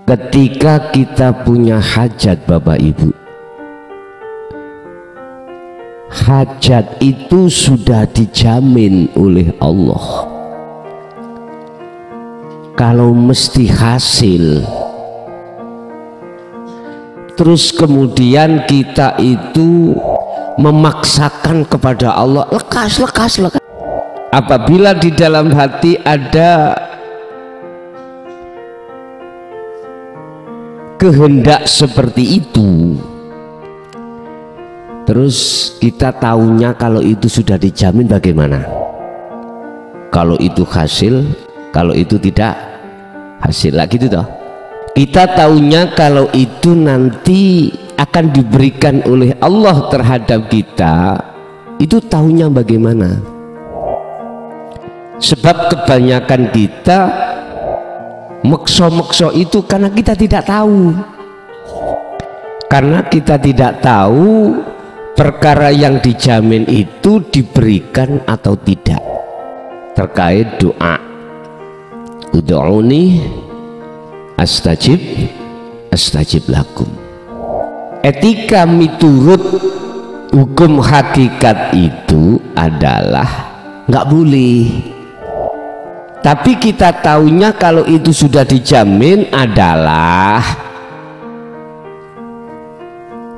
ketika kita punya hajat Bapak Ibu, hajat itu sudah dijamin oleh Allah. Kalau mesti hasil, terus kemudian kita itu memaksakan kepada Allah, lekas. Apabila di dalam hati ada kehendak seperti itu, terus kita tahunya kalau itu sudah dijamin, bagaimana? Kalau itu hasil, kalau itu tidak hasil, lah gitu toh. Kita tahunya kalau itu nanti akan diberikan oleh Allah terhadap kita, itu tahunya bagaimana? Sebab kebanyakan kita mekso itu karena kita tidak tahu. Karena kita tidak tahu perkara yang dijamin itu diberikan atau tidak. Terkait doa, ud'uni astajib lakum. Etika miturut hukum hakikat itu adalah nggak boleh. Tapi kita tahunya kalau itu sudah dijamin adalah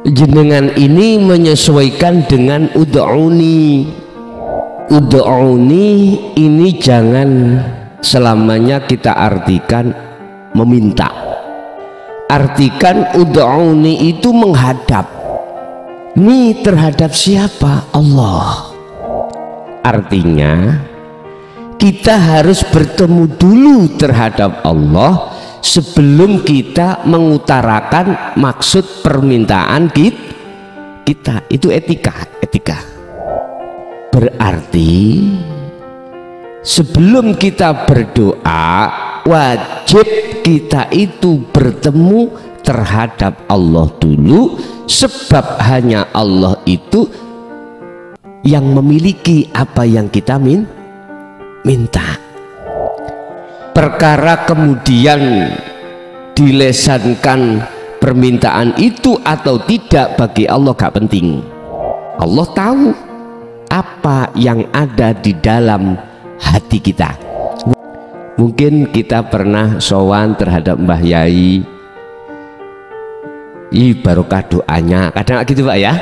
jenengan ini menyesuaikan dengan ud'uni. Ud'uni ini jangan selamanya kita artikan meminta. Artikan ud'uni itu menghadap. Ini terhadap siapa? Allah. Artinya kita harus bertemu dulu terhadap Allah sebelum kita mengutarakan maksud permintaan kita. Itu etika. Berarti sebelum kita berdoa, wajib kita itu bertemu terhadap Allah dulu, sebab hanya Allah itu yang memiliki apa yang kita minta. Perkara kemudian dilesankan permintaan itu atau tidak bagi Allah gak penting. Allah tahu apa yang ada di dalam hati kita. Mungkin kita pernah sowan terhadap Mbah Yai, barokah doanya, kadang gitu Pak ya.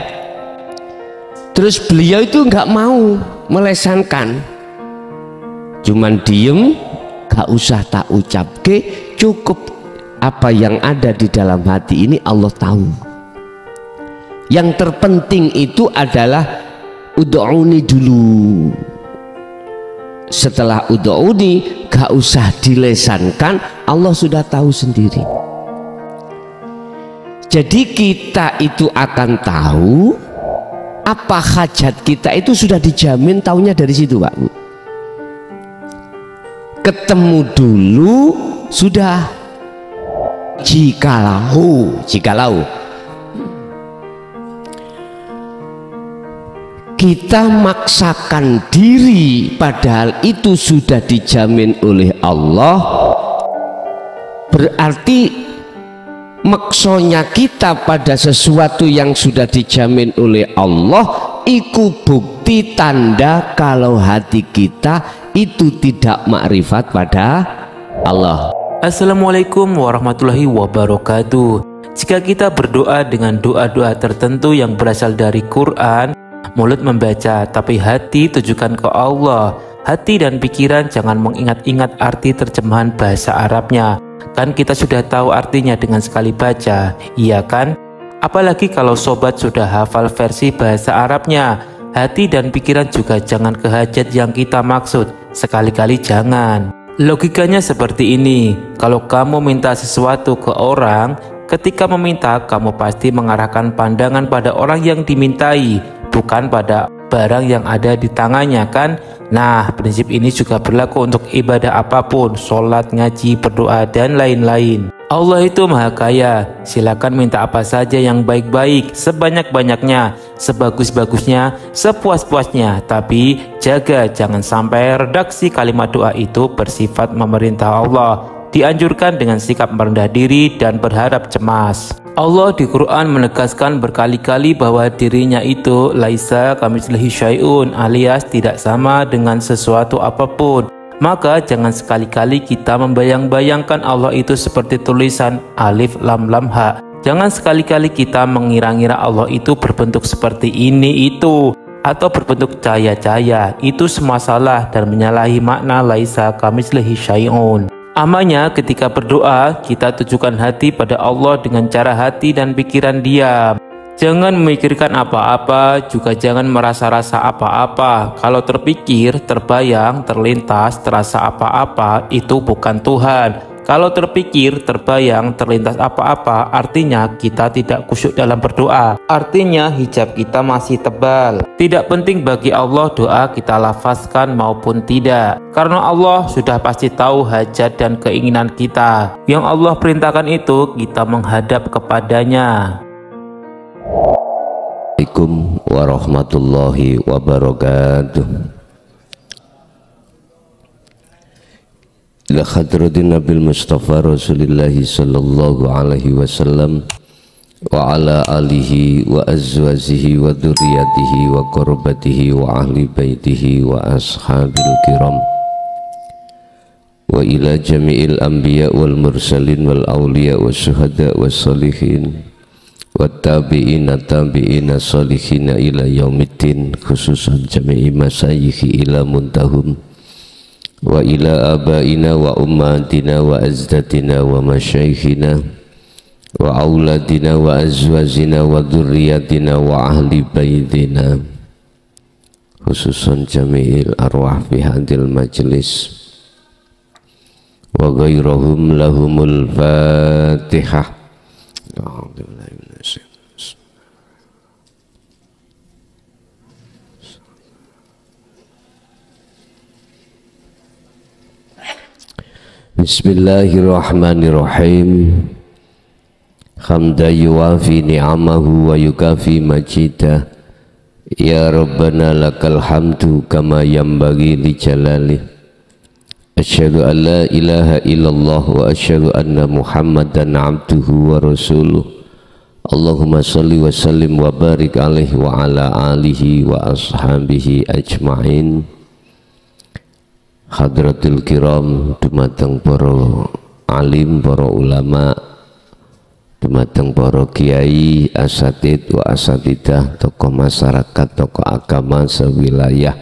Terus beliau itu nggak mau melesankan, cuman diem, gak usah tak ucapke, cukup apa yang ada di dalam hati ini Allah tahu. Yang terpenting itu adalah ud'uni dulu. Setelah ud'uni gak usah dilesankan, Allah sudah tahu sendiri. Jadi kita itu akan tahu apa hajat kita itu sudah dijamin, taunya dari situ Pak Bu. Ketemu dulu sudah. Jikalau kita maksakan diri padahal itu sudah dijamin oleh Allah, berarti maksonya kita pada sesuatu yang sudah dijamin oleh Allah, iku bukti tanda kalau hati kita itu tidak makrifat pada Allah. Assalamualaikum warahmatullahi wabarakatuh. Jika kita berdoa dengan doa-doa tertentu yang berasal dari Quran, mulut membaca tapi hati tujukan ke Allah. Hati dan pikiran jangan mengingat-ingat arti terjemahan bahasa Arabnya. Kan kita sudah tahu artinya dengan sekali baca, iya kan? Apalagi kalau sobat sudah hafal versi bahasa Arabnya. Hati dan pikiran juga jangan ke hajat yang kita maksud, sekali-kali jangan. Logikanya seperti ini, kalau kamu minta sesuatu ke orang, ketika meminta kamu pasti mengarahkan pandangan pada orang yang dimintai, bukan pada barang yang ada di tangannya kan? Nah, prinsip ini juga berlaku untuk ibadah apapun, sholat, ngaji, berdoa, dan lain-lain. Allah itu maha kaya, silakan minta apa saja yang baik-baik, sebanyak-banyaknya, sebagus-bagusnya, sepuas-puasnya. Tapi jaga jangan sampai redaksi kalimat doa itu bersifat memerintah Allah. dianjurkan dengan sikap merendah diri dan berharap cemas. Allah di Quran menegaskan berkali-kali bahwa dirinya itu laisa kamitslihi syai'un, alias tidak sama dengan sesuatu apapun. Maka jangan sekali-kali kita membayang-bayangkan Allah itu seperti tulisan alif lam lam ha. Jangan sekali-kali kita mengira-ngira Allah itu berbentuk seperti ini itu atau berbentuk cahaya-cahaya. Itu semua salah dan menyalahi makna laisa kamitslihi syai'un. Amalnya ketika berdoa, kita tujukan hati pada Allah dengan cara hati dan pikiran diam. Jangan memikirkan apa-apa, juga jangan merasa-rasa apa-apa. Kalau terpikir, terbayang, terlintas, terasa apa-apa, itu bukan Tuhan. Kalau terpikir, terbayang, terlintas apa-apa, artinya kita tidak khusyuk dalam berdoa. Artinya hijab kita masih tebal. Tidak penting bagi Allah doa kita lafazkan maupun tidak. Karena Allah sudah pasti tahu hajat dan keinginan kita. Yang Allah perintahkan itu, kita menghadap kepadanya. Assalamualaikum warahmatullahi wabarakatuh. Ila hadratin Nabil Mustafa Rasulillahi sallallahu alaihi wasallam wa ala alihi wa azwajihi wa dzurriyyatihi wa qurbatihi wa ahli baitihi wa ashabil kiram wa ila jami'il anbiya wal mursalin wal awliya was syuhada was sholihin wa tabi'ina tabi'ina sholihina ila yaumiddin, khususan jami'i masyayikhi ila muntahum wa ila abaina wa ummatina wa azdatina wa masyayikhina wa auladina wa azwajina wa dzurriyyatina wa ahli baitina, khususan jami'il arwah fi hadil majlis wa ghairahum lahumul fatihah. Bismillahirrahmanirrahim. Hamda yuwafi ni'amahu wa yukafi majidah. Ya Rabbana lakal hamdu kama yanbaghi li jalalih. Asyhadu an la ilaha illallah wa asyhadu anna Muhammadan abduhu wa rasuluh. Allahumma salli wa sallim wa barik alaihi wa ala alihi wa ashabihi ajma'in. Hadratul kiram, dumateng para alim, para ulama, dumateng para kiai, asatid wa asatidah, tokoh masyarakat, tokoh agama sewilayah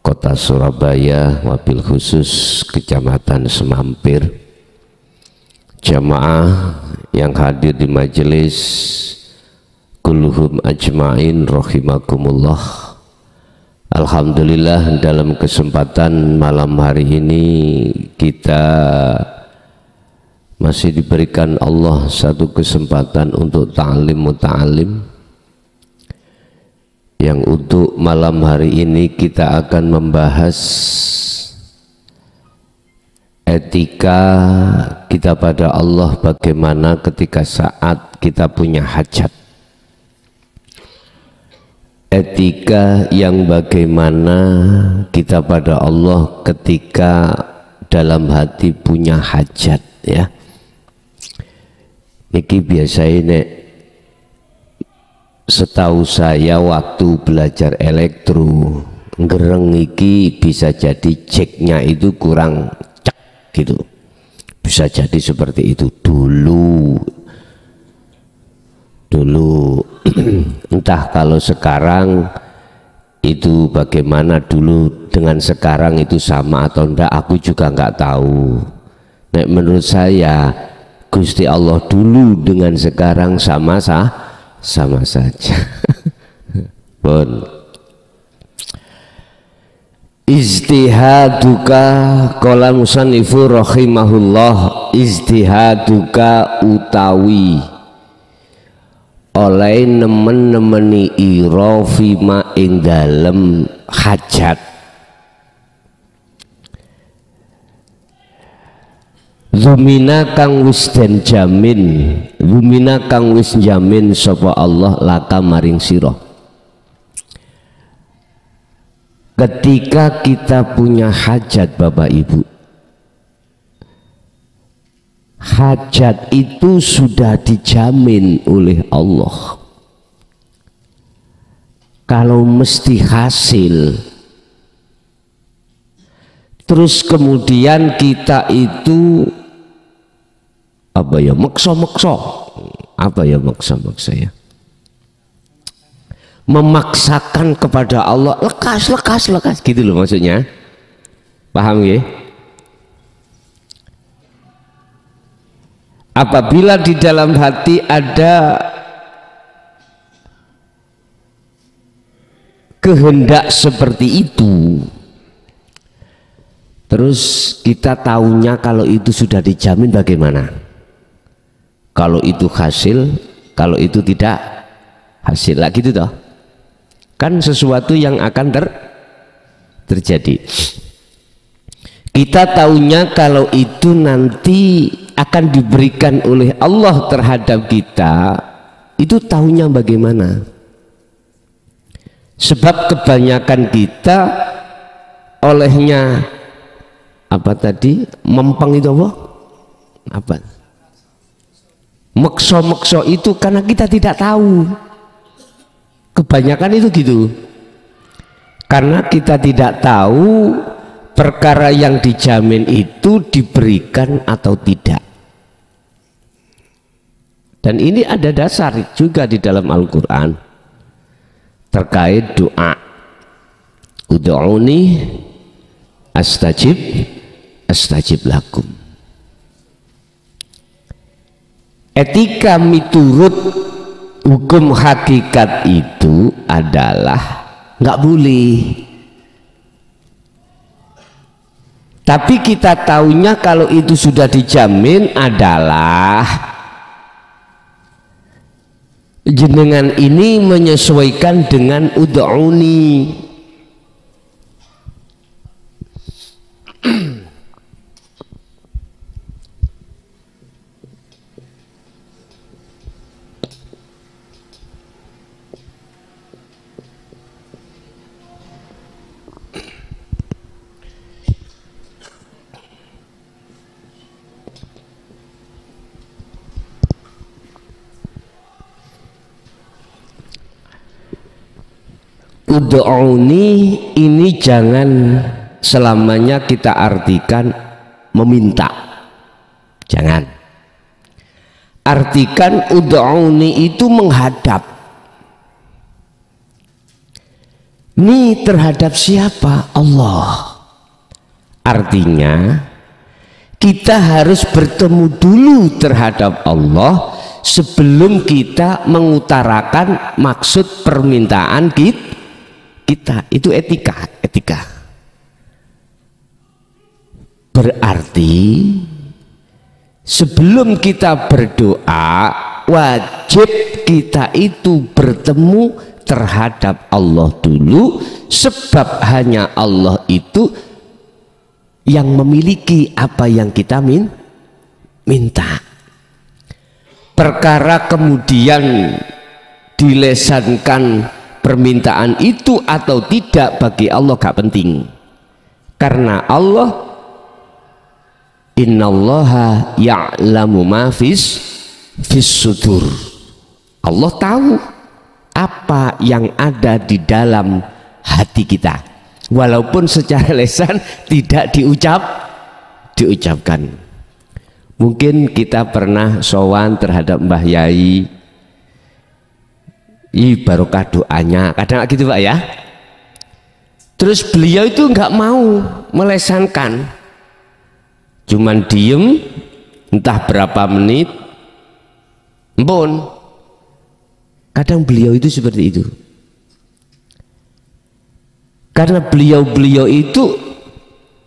kota Surabaya, wabil khusus Kecamatan Semampir, jamaah yang hadir di majelis, kulluhum ajma'in rahimakumullah. Alhamdulillah, dalam kesempatan malam hari ini kita masih diberikan Allah satu kesempatan untuk ta'lim muta'alim, yang untuk malam hari ini kita akan membahas etika kita pada Allah, bagaimana ketika saat kita punya hajat. Etika yang bagaimana kita pada Allah ketika dalam hati punya hajat, ya. Niki biasanya setahu saya waktu belajar elektro, ngereng iki bisa jadi ceknya itu kurang cek gitu. Bisa jadi seperti itu dulu. Entah kalau sekarang itu bagaimana, dulu dengan sekarang itu sama atau enggak, aku juga enggak tahu. Nah, menurut saya Gusti Allah dulu dengan sekarang sama saja. Pun ijtihaduka, qala musannifu rahimahullah, ijtihaduka utawi oleh nemen-nemeni ira fima ing dalem hajat. Lumina kang wis den jamin, lumina kang wis jamin sapa Allah laka maring sira. Ketika kita punya hajat Bapak Ibu, hajat itu sudah dijamin oleh Allah. Kalau mesti hasil, terus kemudian kita itu apa ya, maksa-maksa, apa ya maksa-maksa ya, memaksakan kepada Allah, lekas gitu loh maksudnya. Paham ya? Apabila di dalam hati ada kehendak seperti itu, terus kita tahunya kalau itu sudah dijamin, bagaimana? Kalau itu hasil, kalau itu tidak hasil lah, gitu toh. Kan sesuatu yang akan terjadi. Kita tahunya kalau itu nanti akan diberikan oleh Allah terhadap kita, itu tahunya bagaimana? Sebab kebanyakan kita olehnya apa tadi, mempeng itu apa? Mekso-mekso itu karena kita tidak tahu. Kebanyakan itu gitu. Karena kita tidak tahu perkara yang dijamin itu diberikan atau tidak. Dan ini ada dasar juga di dalam Al-Quran terkait doa. Ud'uni astajib lakum. Etika miturut hukum hakikat itu adalah nggak boleh. Tapi kita tahunya kalau itu sudah dijamin adalah jenengan ini menyesuaikan dengan ud'uni. Ud'uni ini jangan selamanya kita artikan meminta, jangan. Artikan ud'uni itu menghadap. Ini terhadap siapa? Allah. Artinya kita harus bertemu dulu terhadap Allah sebelum kita mengutarakan maksud permintaan kita. Itu etika. Berarti sebelum kita berdoa wajib kita itu bertemu terhadap Allah dulu, sebab hanya Allah itu yang memiliki apa yang kita minta. Perkara kemudian dilesankan permintaan itu atau tidak bagi Allah gak penting, karena Allah innallaha ya'lamu ma fis sudur. Allah tahu apa yang ada di dalam hati kita, walaupun secara lisan tidak diucapkan. Mungkin kita pernah sowan terhadap Mbah Yai, barokah doanya, kadang gitu Pak ya. Terus beliau itu nggak mau melesankan, cuman diem entah berapa menit, empun. Kadang beliau itu seperti itu, karena beliau itu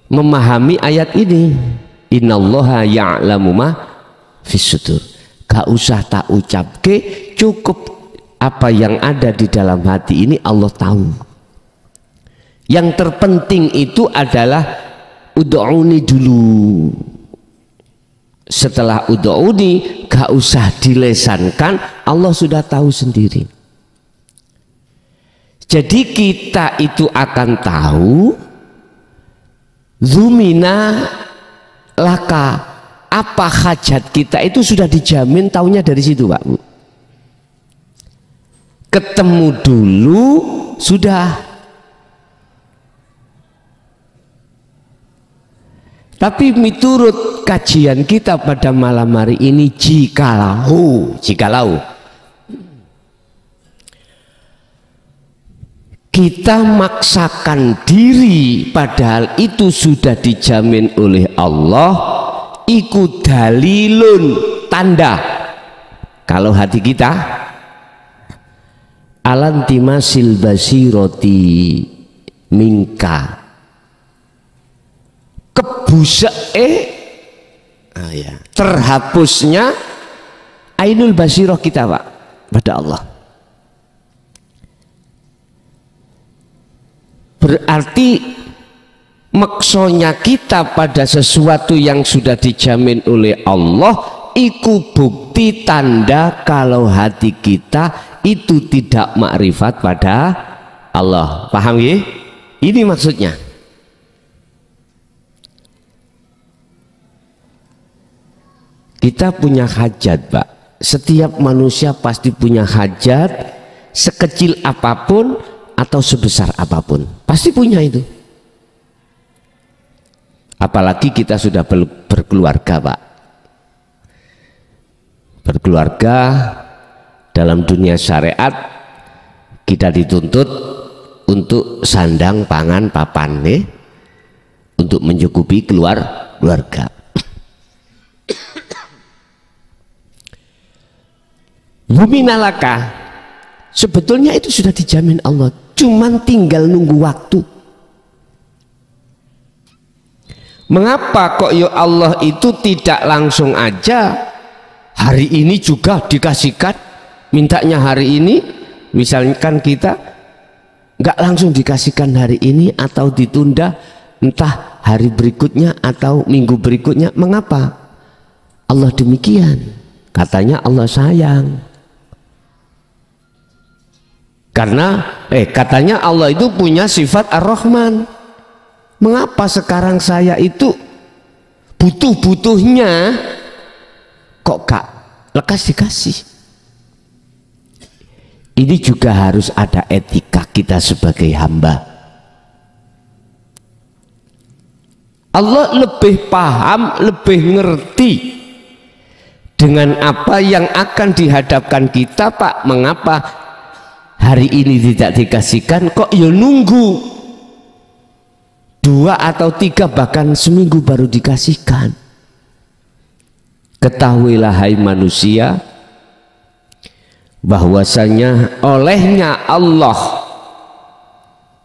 memahami ayat ini, innallaha ya'lamu ma fis sudur. Gak usah tak ucapke, cukup apa yang ada di dalam hati ini Allah tahu. Yang terpenting itu adalah ud'uni dulu. Setelah ud'uni gak usah dilesankan, Allah sudah tahu sendiri. Jadi kita itu akan tahu zumina laka, apa hajat kita itu sudah dijamin, taunya dari situ Pak Bu. Ketemu dulu sudah. Tapi miturut kajian kita pada malam hari ini, jikalau kita maksakan diri padahal itu sudah dijamin oleh Allah, iku dalilun, tanda kalau hati kita alantimasil basiroti mingka, terhapusnya ainul basiroh kita Pak pada Allah. Berarti maksudnya kita pada sesuatu yang sudah dijamin oleh Allah, iku bukti tanda kalau hati kita itu tidak makrifat pada Allah. Paham ya? Ini maksudnya. Kita punya hajat Pak. Setiap manusia pasti punya hajat, sekecil apapun atau sebesar apapun, pasti punya itu. Apalagi kita sudah berkeluarga Pak. Berkeluarga dalam dunia syariat, kita dituntut untuk sandang pangan papan nih, untuk mencukupi keluarga. Buminalaka, sebetulnya itu sudah dijamin Allah, cuman tinggal nunggu waktu. Mengapa kok ya Allah itu tidak langsung aja hari ini juga dikasihkan, mintanya hari ini, misalkan kita nggak langsung dikasihkan hari ini atau ditunda entah hari berikutnya atau minggu berikutnya. Mengapa Allah demikian? Katanya Allah sayang. Karena katanya Allah itu punya sifat Ar-Rahman. Mengapa sekarang saya itu butuh-butuhnya kok gak lekas dikasih? Ini juga harus ada etika kita sebagai hamba. Allah lebih paham, lebih ngerti dengan apa yang akan dihadapkan kita Pak. Mengapa hari ini tidak dikasihkan kok ya nunggu 2 atau 3 bahkan seminggu baru dikasihkan? Ketahuilah hai manusia bahwasanya olehnya Allah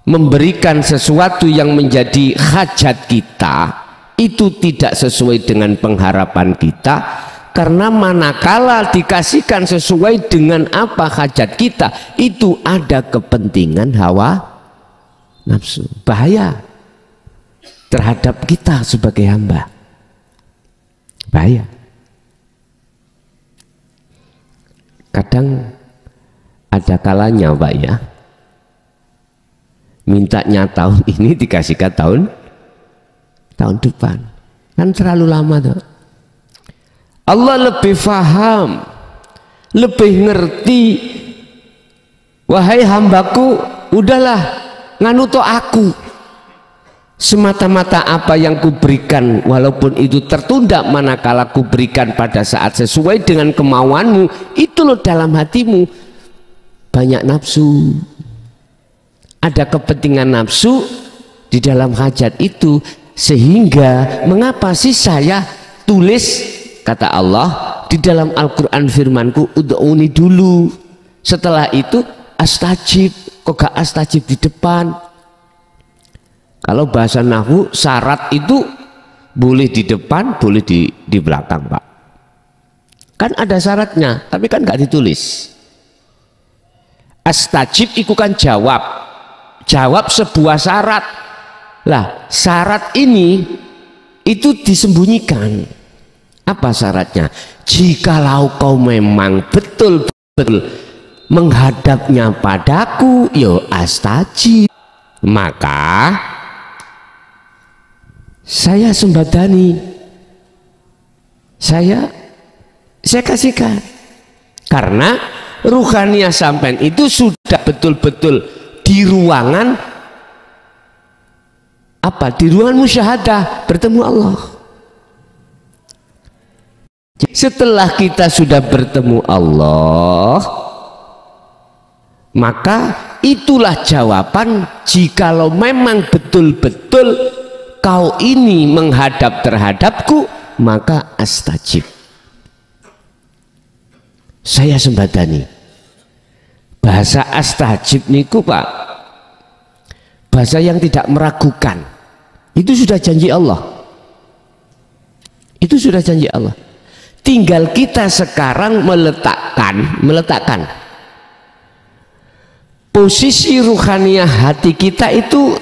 memberikan sesuatu yang menjadi hajat kita itu tidak sesuai dengan pengharapan kita. Karena manakala dikasihkan sesuai dengan apa hajat kita, itu ada kepentingan hawa nafsu, bahaya terhadap kita sebagai hamba, bahaya. Kadang ada kalanya Pak ya, mintanya tahun ini dikasihkan tahun depan, kan terlalu lama tuh. Allah lebih faham, lebih ngerti. Wahai hambaku, udahlah nganuto aku, semata-mata apa yang kuberikan walaupun itu tertunda, manakala kuberikan pada saat sesuai dengan kemauanmu, itu loh dalam hatimu banyak nafsu, ada kepentingan nafsu di dalam hajat itu. Sehingga mengapa sih saya tulis, kata Allah di dalam Al-Quran firmanku, ud'uni dulu, setelah itu astajib. Kok gak astajib di depan? Kalau bahasa nahwu syarat itu boleh di depan, boleh di belakang Pak. Kan ada syaratnya, tapi kan gak ditulis. Astajib itu kan jawab sebuah syarat. Lah syarat ini itu disembunyikan. Apa syaratnya? Jikalau kau memang betul-betul menghadapnya padaku, yo astajib, maka saya sembadani. saya kasihkan, karena ruhaniyah sampean itu sudah betul-betul di ruangan apa? Di ruangan musyahadah bertemu Allah. Setelah kita sudah bertemu Allah, maka itulah jawaban jikalau memang betul-betul kau ini menghadap terhadapku, maka astajib, saya sembadani. Bahasa astajib niku Pak, bahasa yang tidak meragukan. Itu sudah janji Allah. Itu sudah janji Allah. Tinggal kita sekarang meletakkan posisi ruhaniyah hati kita itu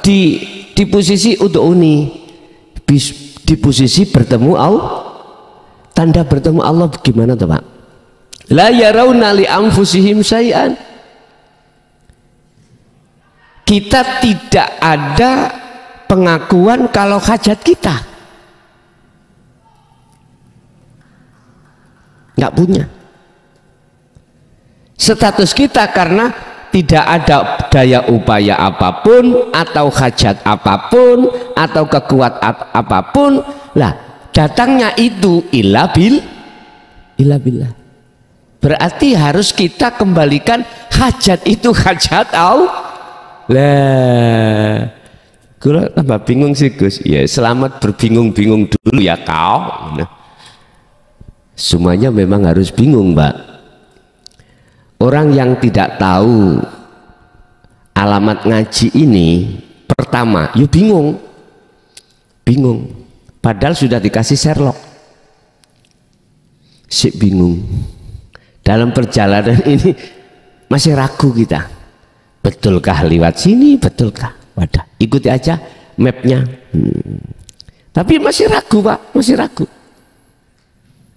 di posisi ud'uni, di posisi bertemu Allah. Tanda bertemu Allah bagaimana tuh Pak? La yarawna li anfusihim syai'an. Kita tidak ada pengakuan kalau hajat kita, nggak punya status kita, karena tidak ada daya upaya apapun atau hajat apapun atau kekuatan apapun lah, datangnya itu illa billah. Berarti harus kita kembalikan hajat itu hajat Allah. Lah, gue tambah bingung sih Gus. Ya selamat berbingung-bingung dulu ya kau. Nah, semuanya memang harus bingung Mbak. Orang yang tidak tahu alamat ngaji ini, pertama, yuk bingung. Padahal sudah dikasih Sherlock. Sik bingung. Dalam perjalanan ini masih ragu kita. Betulkah lewat sini? Betulkah? Wadah, ikuti aja mapnya. Tapi masih ragu Pak, masih ragu.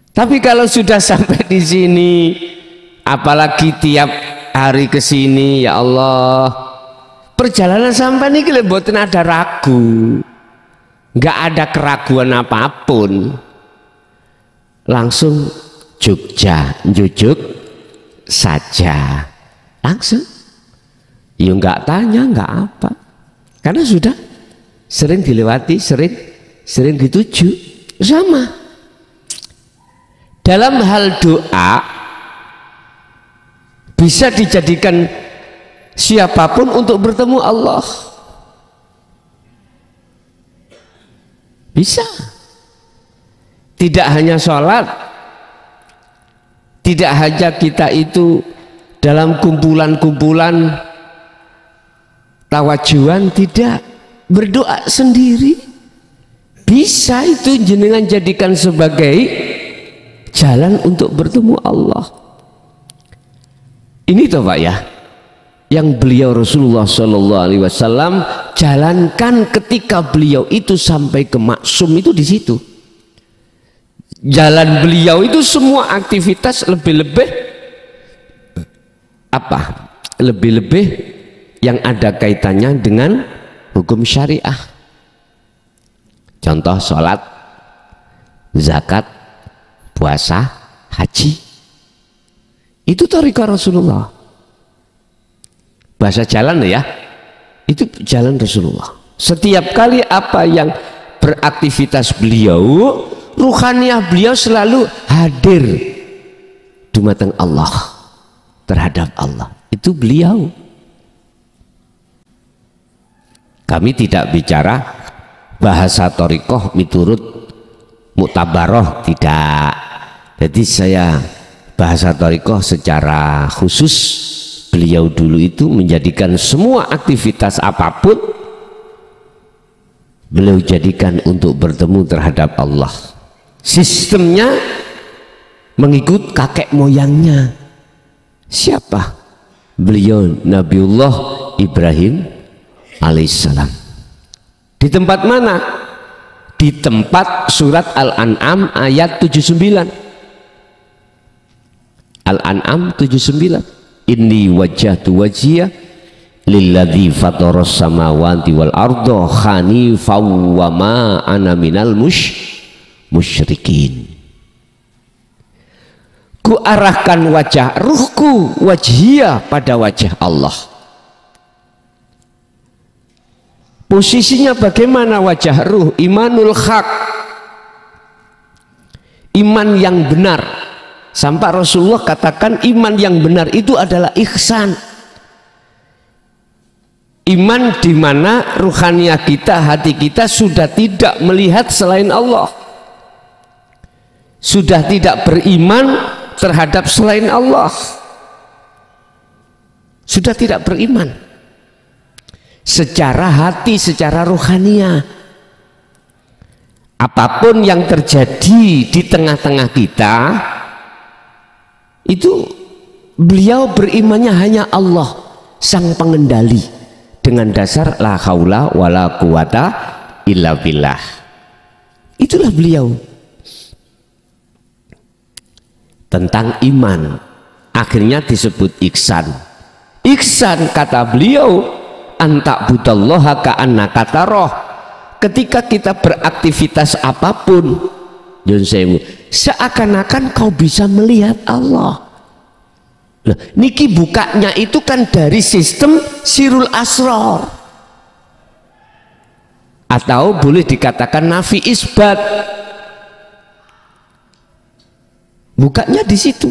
Tapi kalau sudah sampai di sini, apalagi tiap hari ke sini, ya Allah, perjalanan sampai ini kita buatin ada ragu, nggak ada keraguan apapun, langsung jujuk saja, langsung, ya nggak tanya, nggak apa, karena sudah sering dilewati, sering dituju, sama. Dalam hal doa bisa dijadikan siapapun untuk bertemu Allah, bisa. Tidak hanya sholat, tidak hanya kita itu dalam kumpulan-kumpulan tawajuan, tidak, berdoa sendiri bisa. Itu jenengan jadikan sebagai jalan untuk bertemu Allah. Ini toh Pak ya, yang beliau Rasulullah Shallallahu Alaihi Wasallam jalankan ketika beliau itu sampai ke maksum itu di situ. Jalan beliau itu semua aktivitas lebih-lebih apa? Lebih-lebih yang ada kaitannya dengan hukum syariah. Contoh sholat, zakat, puasa, haji, itu thariqah Rasulullah. Bahasa jalan ya, itu jalan Rasulullah. Setiap kali apa yang beraktivitas beliau, ruhaniyah beliau selalu hadir dumateng Allah, terhadap Allah. Itu beliau. Kami tidak bicara bahasa thariqah miturut muktabaroh, tidak. Jadi saya bahasa thariqah secara khusus, beliau dulu itu menjadikan semua aktivitas apapun beliau jadikan untuk bertemu terhadap Allah. Sistemnya mengikut kakek moyangnya. Siapa? Beliau Nabiullah Ibrahim alaihissalam. Di tempat mana? Di tempat surat Al-An'am ayat 79. Al-An'am 79. Inni wajjahtu wajhiya lilladzi fataras samawati wal arda hanifan wa ma ana minal musyrikin. ku arahkan wajah ruhku wajhiyah pada wajah Allah. Posisinya bagaimana wajah ruh? Imanul haq, iman yang benar. Sampai Rasulullah katakan iman yang benar itu adalah ihsan. Iman di mana ruhaniyah kita, hati kita sudah tidak melihat selain Allah, sudah tidak beriman terhadap selain Allah, sudah tidak beriman secara hati, secara ruhaniyah. Apapun yang terjadi di tengah-tengah kita itu beliau berimannya hanya Allah sang pengendali, dengan dasar la haula wala quwata illa billah. Itulah beliau tentang iman. Akhirnya disebut ihsan. Ihsan kata beliau anta budallaha ka'annaka taroh. Ketika kita beraktivitas apapun, seakan-akan kau bisa melihat Allah. Nah, niki bukanya itu kan dari sistem sirul asrar, atau boleh dikatakan nafi isbat. Bukanya di situ.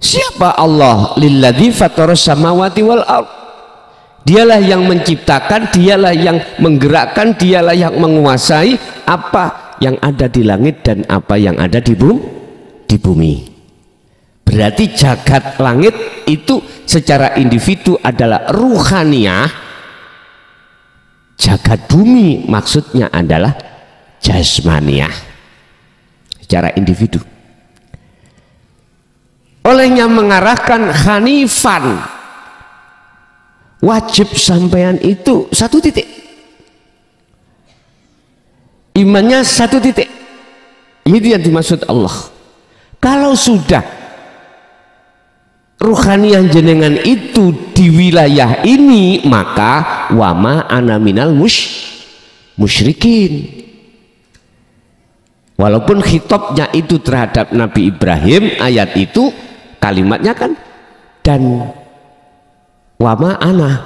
Siapa Allah? Lilladzi fataras samawati wal ardh. Dialah yang menciptakan, dialah yang menggerakkan, dialah yang menguasai apa yang ada di langit dan apa yang ada di bumi. Berarti jagat langit itu secara individu adalah ruhaniyah, jagat bumi maksudnya adalah jasmaniyah, secara individu. Olehnya mengarahkan hanifan, wajib sampean itu satu titik, imannya satu titik. Itu yang dimaksud Allah. Kalau sudah ruhaniyah jenengan itu di wilayah ini, maka wama ana minal musyrikin. Walaupun khitabnya itu terhadap Nabi Ibrahim, ayat itu kalimatnya kan dan wama ana,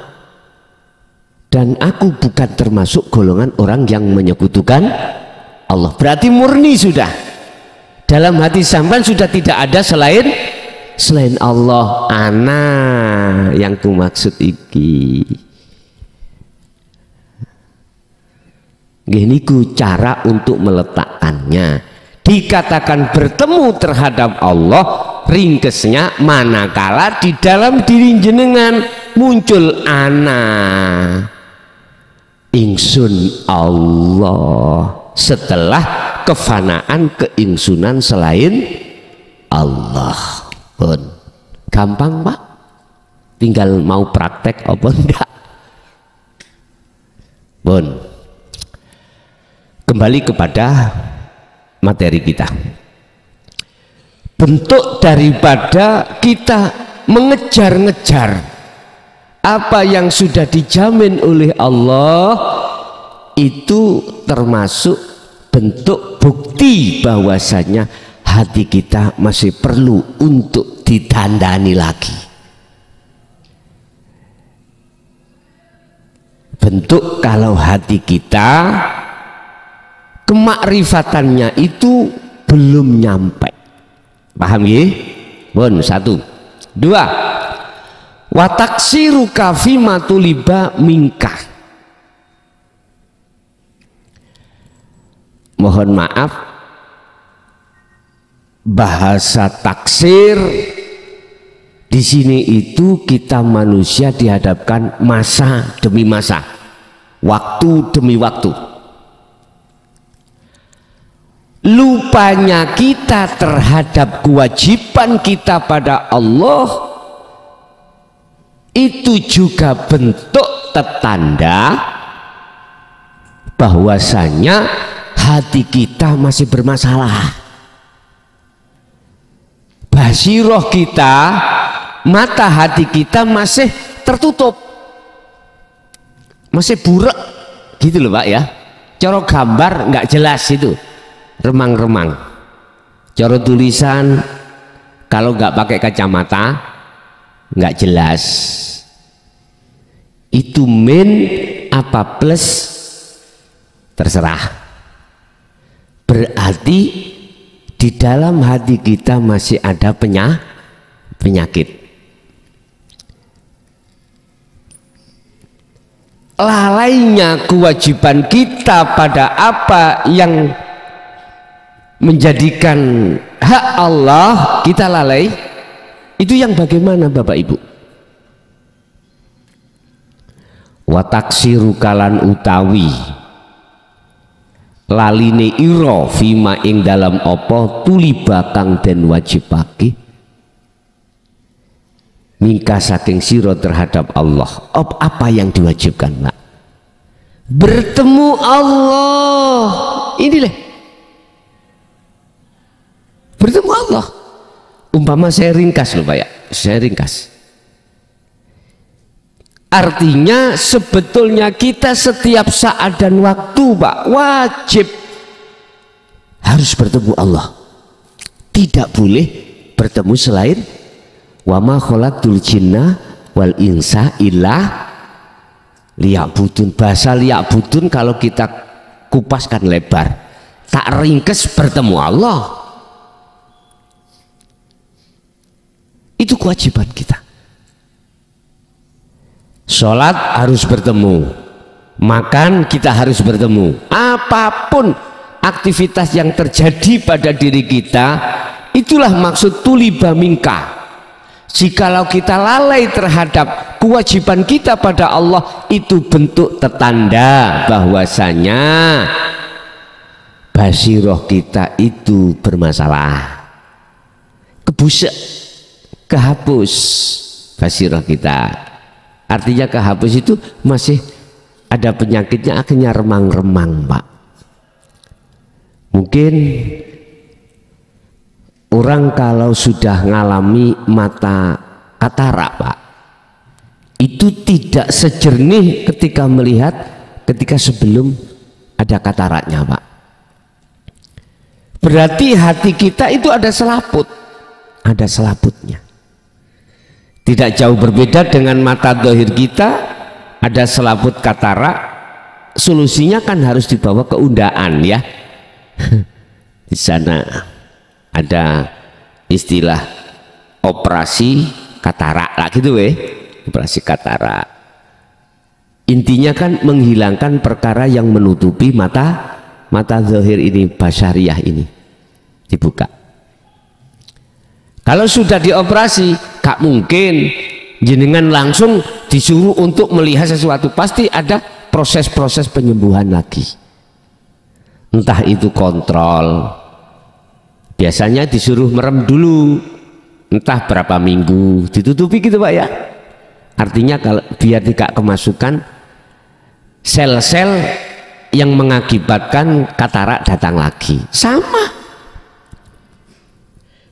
dan aku bukan termasuk golongan orang yang menyekutukan Allah. Berarti murni sudah dalam hati sampean, sudah tidak ada selain Allah. Ana yang ku maksud iki. Gini ku cara untuk meletakkannya. Dikatakan bertemu terhadap Allah, ringkesnya manakala di dalam diri jenengan muncul ana, ingsun Allah, setelah kefanaan keingsunan selain Allah. Pun gampang Pak, tinggal mau praktek apa enggak. Pun kembali kepada materi kita. Bentuk daripada kita mengejar-ngejar apa yang sudah dijamin oleh Allah itu termasuk bentuk bukti bahwasanya hati kita masih perlu untuk ditandani lagi. Bentuk kalau hati kita kemakrifatannya itu belum nyampe. Paham ya? Bon, satu. Dua, wataksiru kafi matuliba mingkah. Mohon maaf, bahasa taksir di sini itu kita manusia dihadapkan masa demi masa, waktu demi waktu. Lupanya kita terhadap kewajiban kita pada Allah itu juga bentuk tanda bahwasanya hati kita masih bermasalah. Basiroh kita, mata hati kita masih tertutup, masih burak gitu loh Pak ya. Cara gambar nggak jelas itu, remang-remang. Cara tulisan kalau nggak pakai kacamata nggak jelas. Itu min apa plus terserah. Berarti di dalam hati kita masih ada penyakit. Lalainya kewajiban kita pada apa yang menjadikan hak Allah kita lalai, itu yang bagaimana Bapak Ibu? Wa taksiru kalan utawi laline ira fima ing dalam apa tuliba kang den wajibake mingka saking sira terhadap Allah. Apa yang diwajibkan, Pak? Bertemu Allah. Inilah bertemu Allah. Umpama saya ringkas loh Pak ya, saya ringkas. Artinya sebetulnya kita setiap saat dan waktu Pak wajib harus bertemu Allah. Tidak boleh bertemu selain wa ma khalaqtul jinna wal insa illa liya'budun. Bahasa liya'budun kalau kita kupaskan lebar, tak ringkes bertemu Allah. Itu kewajiban kita. Sholat harus bertemu, makan kita harus bertemu. Apapun aktivitas yang terjadi pada diri kita, itulah maksud tuliba mingka. Jikalau kita lalai terhadap kewajiban kita pada Allah, itu bentuk tetanda bahwasanya basiroh kita itu bermasalah, kebusek, kehapus basiroh kita. Artinya kehapus itu masih ada penyakitnya, akhirnya remang-remang Pak. Mungkin orang kalau sudah ngalami mata katarak Pak, itu tidak sejernih ketika melihat ketika sebelum ada kataraknya Pak. Berarti hati kita itu ada selaput, ada selaputnya. Tidak jauh berbeda dengan mata dohir kita, ada selaput katarak. Solusinya kan harus dibawa ke undaan ya. Di sana ada istilah operasi katarak lah gitu operasi katarak. Intinya kan menghilangkan perkara yang menutupi mata zahir ini, basyariah ini, dibuka. Kalau sudah dioperasi, gak mungkin jenengan langsung disuruh untuk melihat sesuatu, pasti ada proses-proses penyembuhan lagi. Entah itu kontrol, biasanya disuruh merem dulu, entah berapa minggu, ditutupi gitu Pak ya. Artinya kalau biar tidak kemasukan sel-sel yang mengakibatkan katarak datang lagi. Sama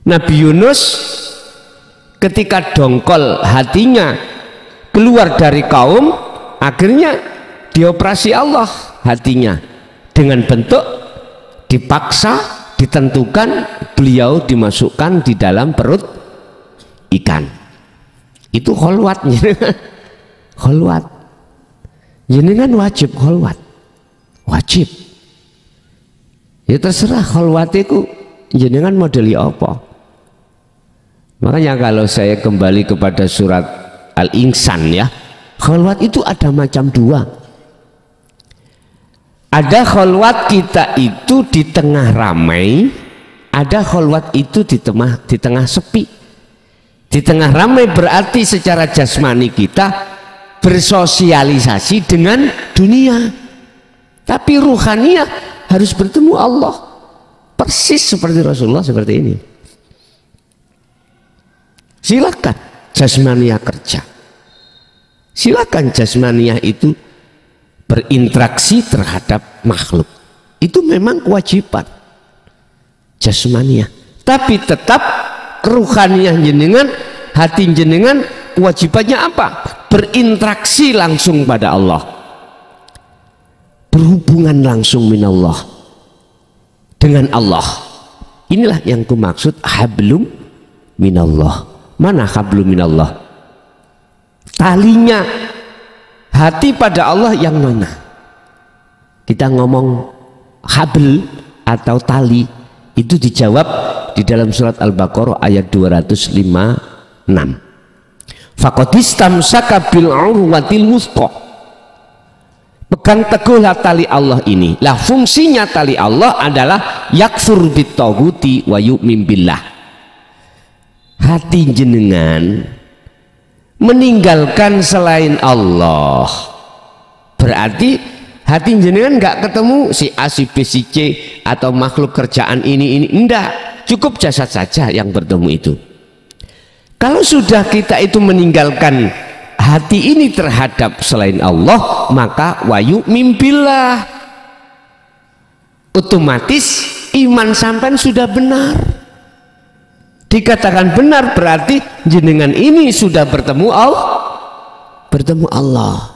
Nabi Yunus ketika dongkol hatinya keluar dari kaum, akhirnya dioperasi Allah hatinya dengan bentuk dipaksa, ditentukan beliau dimasukkan di dalam perut ikan. Itu kholwatnya. Kholwat jenengan wajib kholwat, wajib ya, terserah kholwatiku jenengan modeli apa. Makanya kalau saya kembali kepada surat Al-Insan ya, kholwat itu ada macam dua. Ada kholwat kita itu di tengah ramai, ada kholwat itu di tengah sepi. Di tengah ramai berarti secara jasmani kita bersosialisasi dengan dunia, tapi ruhaniyah harus bertemu Allah. Persis seperti Rasulullah seperti ini. Silakan jasmaniyah kerja, silakan jasmaniyah itu berinteraksi terhadap makhluk, itu memang kewajiban jasmaniyah. Tapi tetap ruhaniyah jenengan, hati jenengan kewajibannya apa? Berinteraksi langsung pada Allah, berhubungan langsung minallah dengan Allah. Inilah yang kumaksud hablum minallah. Mana hablum minallah? Talinya hati pada Allah yang mana? Kita ngomong habl atau tali, itu dijawab di dalam surat Al-Baqarah ayat 256. Faqadistamsaka bil urwatil wuthqa. Pegang teguhlah tali Allah ini. Lah fungsinya tali Allah adalah yakfur bitaghuti wa yu'min billah. Hati jenengan meninggalkan selain Allah, berarti hati jenengan nggak ketemu si A, si B, si C atau makhluk kerjaan ini enggak, cukup jasad saja yang bertemu itu. Kalau sudah kita itu meninggalkan hati ini terhadap selain Allah, maka wayu mimpilah, otomatis iman sampean sudah benar. Dikatakan benar berarti jenengan ini sudah bertemu Allah.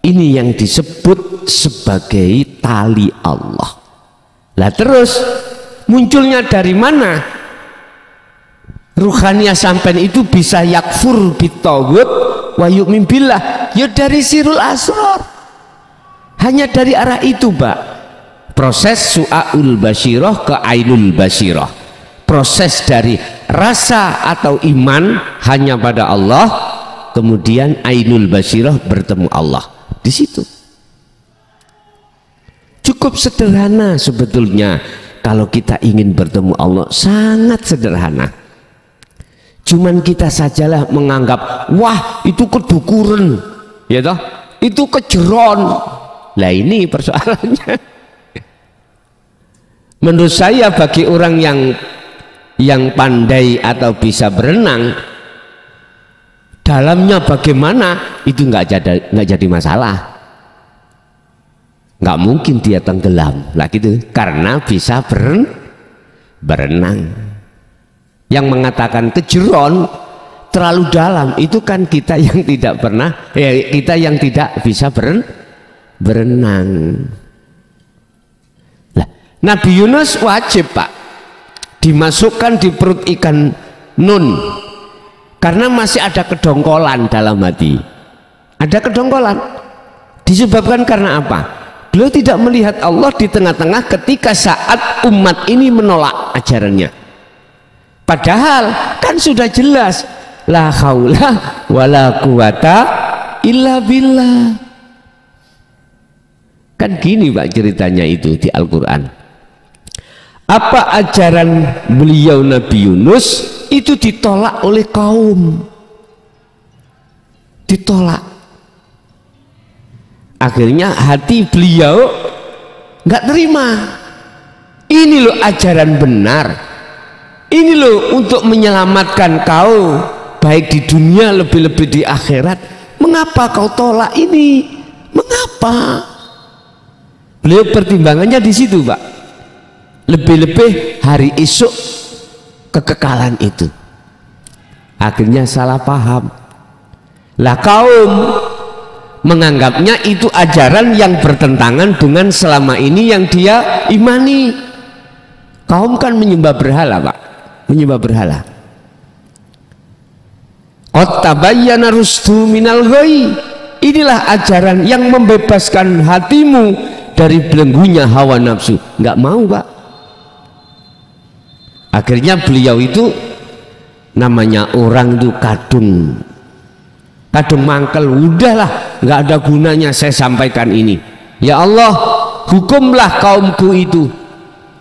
Ini yang disebut sebagai tali Allah. Lah terus munculnya dari mana ruhaniyah sampean itu bisa yakfur bitaghut wa yu'min billah? Ya dari sirul asrar. Hanya dari arah itu, Pak. Proses su'aul basyirah ke ainul basyirah. Proses dari rasa atau iman hanya pada Allah, kemudian ainul basyirah bertemu Allah. Di situ. Cukup sederhana sebetulnya kalau kita ingin bertemu Allah, sangat sederhana. Cuman kita sajalah menganggap, wah itu kedukuran, ya toh, itu kejeron. Lah ini persoalannya. Menurut saya bagi orang yang pandai atau bisa berenang, dalamnya bagaimana itu nggak jadi masalah. Nggak mungkin dia tenggelam lah gitu, karena bisa berenang. Yang mengatakan kejeron terlalu dalam itu kan kita yang tidak pernah, kita yang tidak bisa berenang. Lah, Nabi Yunus wajib, Pak, dimasukkan di perut ikan nun karena masih ada kedongkolan dalam hati. Ada kedongkolan disebabkan karena apa? Beliau tidak melihat Allah di tengah-tengah ketika saat umat ini menolak ajarannya. Padahal kan sudah jelas la haula wala quwata illa billah. Kan gini Pak ceritanya itu di Al-Quran. Apa ajaran beliau Nabi Yunus itu ditolak oleh kaum, ditolak. Akhirnya hati beliau nggak terima. Ini loh ajaran benar, ini loh untuk menyelamatkan kau baik di dunia lebih-lebih di akhirat. Mengapa kau tolak ini? Mengapa? Beliau pertimbangannya di situ, Pak. Lebih-lebih hari esok kekekalan itu. Akhirnya salah paham. Lah kaum menganggapnya itu ajaran yang bertentangan dengan selama ini yang dia imani. Kaum kan menyembah berhala, Pak, menyembah berhala. Qad tabayyana rusdu minal ghayy. Inilah ajaran yang membebaskan hatimu dari belenggunya hawa nafsu. Nggak mau, Pak. Akhirnya beliau itu namanya orang itu kadung mangkel. Udahlah, nggak ada gunanya saya sampaikan ini. Ya Allah, hukumlah kaumku itu,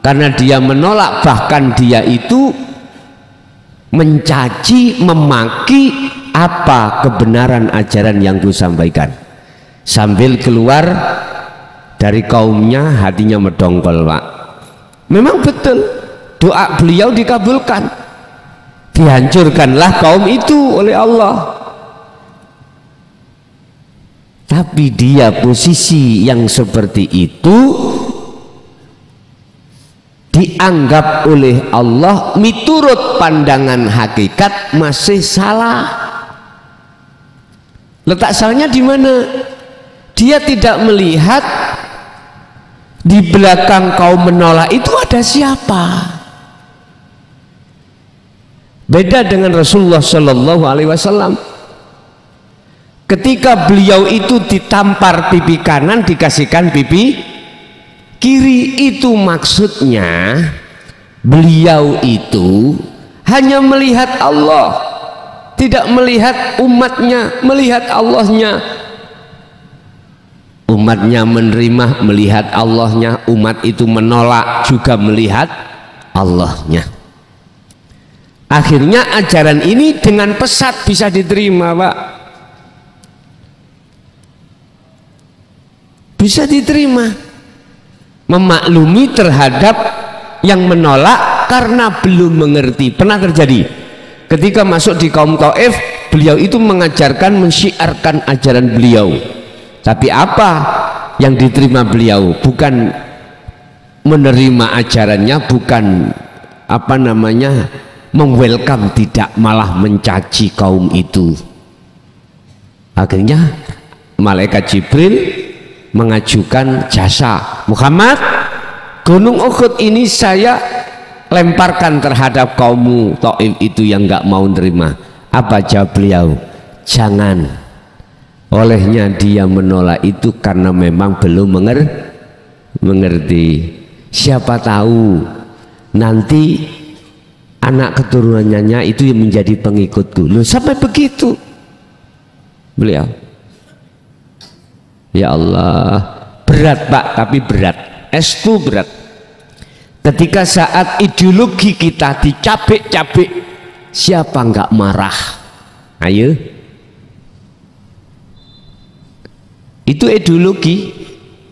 karena dia menolak, bahkan dia itu mencaci, memaki apa kebenaran ajaran yang ku sampaikan. Sambil keluar dari kaumnya hatinya mendongkol, Pak. Memang betul doa beliau dikabulkan, dihancurkanlah kaum itu oleh Allah. Tapi dia posisi yang seperti itu dianggap oleh Allah miturut pandangan hakikat masih salah. Letak salahnya di mana? Dia tidak melihat Di belakang kau menolak itu ada siapa? Beda dengan Rasulullah Shallallahu Alaihi Wasallam. Ketika beliau itu ditampar pipi kanan, dikasihkan pipi kiri, itu maksudnya beliau itu hanya melihat Allah, tidak melihat umatnya, melihat Allahnya. Umatnya menerima, melihat Allahnya. Umat itu menolak, juga melihat Allahnya. Akhirnya ajaran ini dengan pesat bisa diterima, Pak. Bisa diterima. Memaklumi terhadap yang menolak karena belum mengerti. Pernah terjadi ketika masuk di kaum Taif, beliau itu mengajarkan, mensyiarkan ajaran beliau. Tapi apa yang diterima beliau? Bukan menerima ajarannya, bukan welcome, tidak, malah mencaci kaum itu. Akhirnya malaikat Jibril mengajukan jasa, Muhammad, gunung Uhud ini saya lemparkan terhadap kaummu Taif itu yang nggak mau nerima. Apa jawab beliau? Jangan. Olehnya dia menolak itu karena memang belum mengerti. Siapa tahu nanti anak keturunannya itu yang menjadi pengikutku. Loh, sampai begitu beliau. Ya Allah, berat Pak, tapi berat. Estu berat. Ketika saat ideologi kita dicabik-cabik, siapa nggak marah? Ayo. Itu ideologi,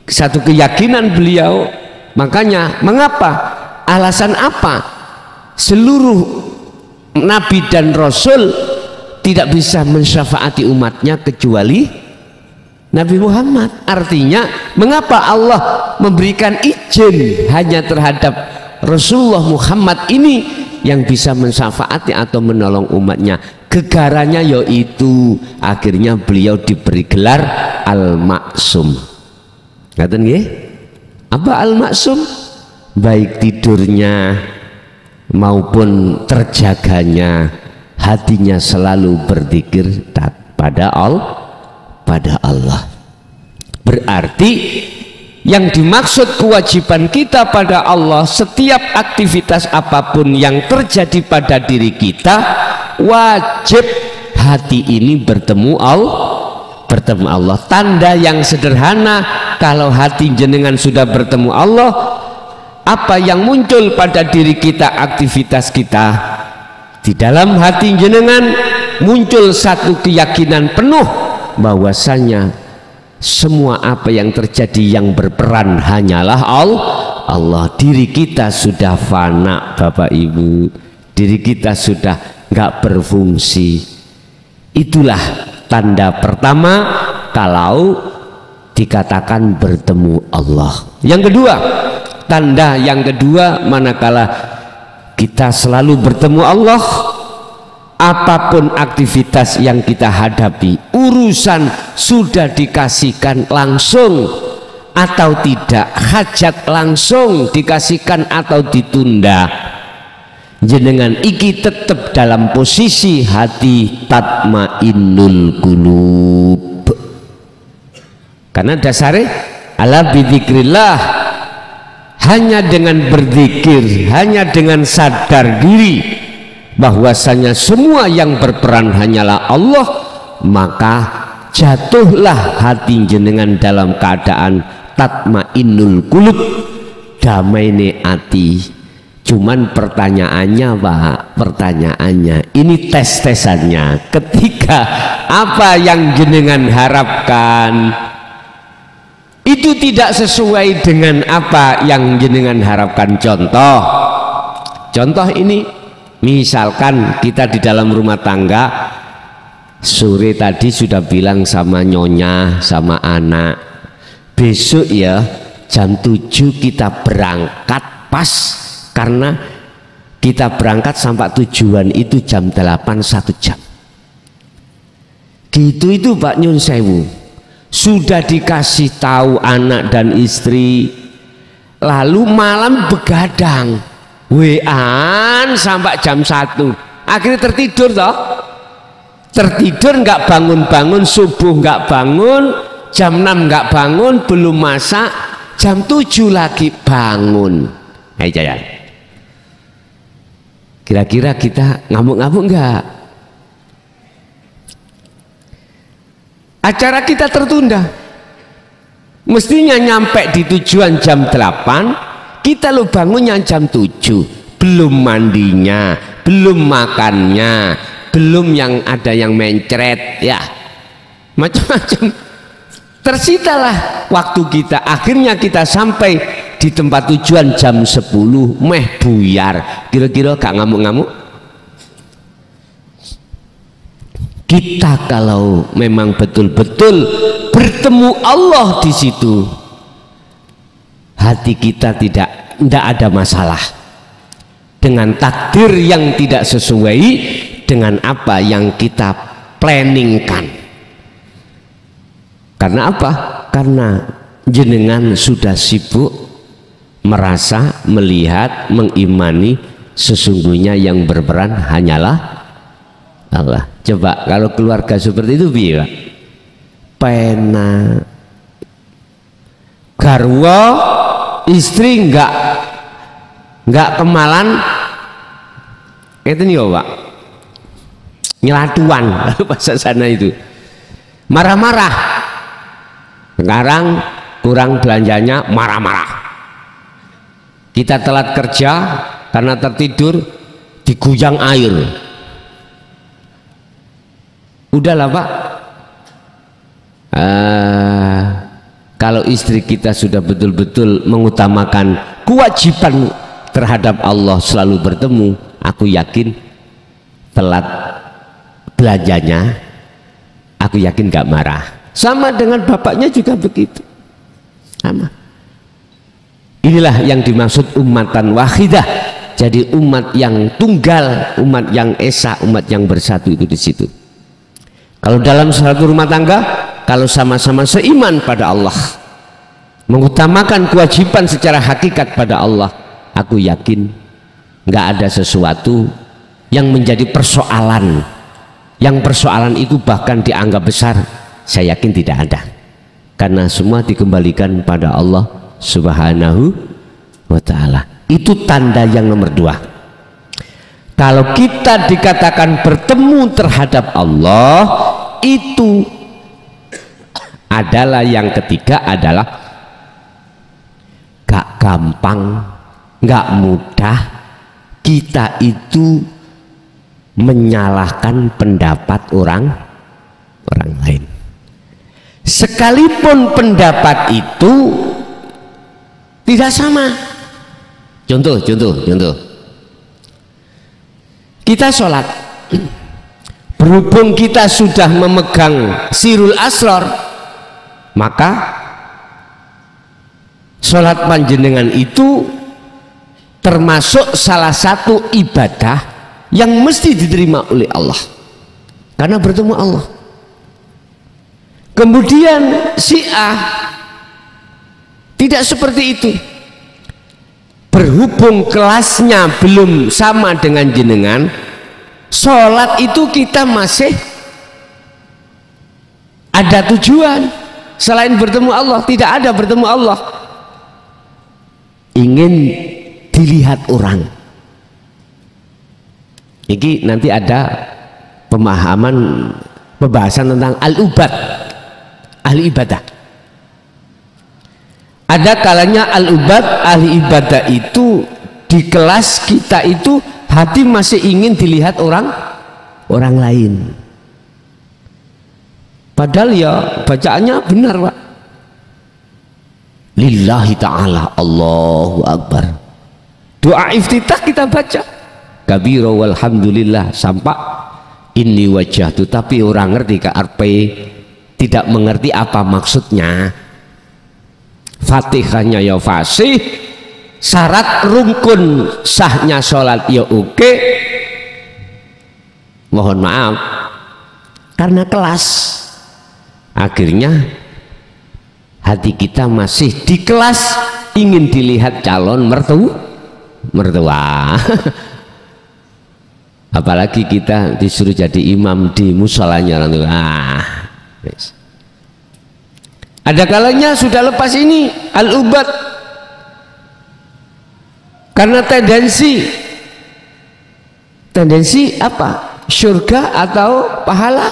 satu keyakinan beliau. Makanya mengapa, alasan apa seluruh nabi dan rasul tidak bisa mensyafaati umatnya kecuali Nabi Muhammad? Artinya mengapa Allah memberikan izin hanya terhadap Rasulullah Muhammad ini yang bisa mensyafaati atau menolong umatnya? Gegarannya yaitu akhirnya beliau diberi gelar Al-Maksum. Ngaten nggih? Apa Al-Maksum? Baik tidurnya maupun terjaganya hatinya selalu berzikir pada Allah. Berarti yang dimaksud kewajiban kita pada Allah, setiap aktivitas apapun yang terjadi pada diri kita, wajib hati ini bertemu Allah. Tanda yang sederhana, kalau hati jenengan sudah bertemu Allah, apa yang muncul pada diri kita, aktivitas kita, di dalam hati jenengan muncul satu keyakinan penuh bahwasanya semua apa yang terjadi yang berperan hanyalah Allah. Diri kita sudah fana, Bapak Ibu, diri kita sudah nggak berfungsi. Itulah tanda pertama kalau dikatakan bertemu Allah. Yang kedua, tanda yang kedua manakala kita selalu bertemu Allah, apapun aktivitas yang kita hadapi, urusan sudah dikasihkan langsung atau tidak, hajat langsung dikasihkan atau ditunda, jenengan iki tetap dalam posisi hati tatmainnul qulub. Karena dasarnya ala bidzikrillah, hanya dengan berzikir, hanya dengan sadar diri bahwasanya semua yang berperan hanyalah Allah, maka jatuhlah hati jenengan dalam keadaan tatmainnul qulub, damai hati. Cuman pertanyaannya Pak, pertanyaannya ini tes-tesannya, ketika apa yang jenengan harapkan itu tidak sesuai dengan apa yang jenengan harapkan. Contoh ini, misalkan kita di dalam rumah tangga, sore tadi sudah bilang sama nyonya, sama anak, besok ya jam 7 kita berangkat pas, karena kita berangkat sampai tujuan itu jam 8, 1 jam. Gitu itu Pak Nyun Sewu. Sudah dikasih tahu anak dan istri, lalu malam begadang, WA-an sampai jam 1, akhirnya tertidur toh, tertidur nggak bangun-bangun, subuh nggak bangun, jam 6 nggak bangun, belum masak, jam 7 lagi bangun. Hai Jayan, kira-kira kita ngamuk-ngamuk nggak? Acara kita tertunda, mestinya nyampe di tujuan jam 8, kita lo bangunnya jam 7, belum mandinya, belum makannya, belum yang ada yang mencret, ya macam-macam. Tersitalah waktu kita, akhirnya kita sampai di tempat tujuan jam 10 meh buyar. Kira-kira gak ngamuk-ngamuk? Kita kalau memang betul-betul bertemu Allah di situ, hati kita tidak ada masalah dengan takdir yang tidak sesuai dengan apa yang kita planningkan. Karena apa? Karena jenengan sudah sibuk merasa, melihat, mengimani sesungguhnya yang berperan hanyalah Allah. Coba kalau keluarga seperti itu biar pena garwa istri nggak kemalan itu nih Pak, nyelatuan bahasa sana itu, marah-marah. Sekarang kurang belanjanya, marah-marah. Kita telat kerja karena tertidur, diguyang air. Udahlah Pak, kalau istri kita sudah betul-betul mengutamakan kewajiban terhadap Allah selalu bertemu, aku yakin telat belanjanya, aku yakin gak marah. Sama dengan bapaknya juga begitu, sama. Inilah yang dimaksud ummatan wahidah. Jadi umat yang tunggal, umat yang esa, umat yang bersatu itu di situ. Kalau dalam satu rumah tangga, kalau sama-sama seiman pada Allah, mengutamakan kewajiban secara hakikat pada Allah, aku yakin nggak ada sesuatu yang menjadi persoalan. Yang persoalan itu bahkan dianggap besar, saya yakin tidak ada, karena semua dikembalikan pada Allah Subhanahu wa ta'ala. Itu tanda yang nomor 2. Kalau kita dikatakan bertemu terhadap Allah, itu adalah yang ketiga adalah gak gampang, gak mudah kita itu menyalahkan pendapat orang lain. Sekalipun pendapat itu tidak sama. Contoh. Kita sholat, berhubung kita sudah memegang sirul asrar, maka sholat panjenengan itu termasuk salah satu ibadah yang mesti diterima oleh Allah, karena bertemu Allah. Kemudian Syiah tidak seperti itu. Berhubung kelasnya belum sama dengan jenengan, sholat itu kita masih ada tujuan selain bertemu Allah. Tidak ada bertemu Allah, ingin dilihat orang. Ini nanti ada pembahasan tentang al-ubad, ahli ibadah. Ada kalanya al-ubad, ahli ibadah itu di kelas kita itu hati masih ingin dilihat orang lain, padahal ya bacaannya benar Pak, lillahi ta'ala, Allahu Akbar. Doa iftitah kita baca kabira walhamdulillah sampai inni wajjahtu, tapi orang ngerti ke arpe tidak mengerti apa maksudnya. Fatihahnya ya fasih, syarat rukun sahnya sholat ya oke. Mohon maaf, karena kelas, akhirnya hati kita masih di kelas ingin dilihat calon mertua. Apalagi kita disuruh jadi imam di musolanya orang tua. Ada kalanya sudah lepas ini al-ubat karena tendensi apa? Surga atau pahala.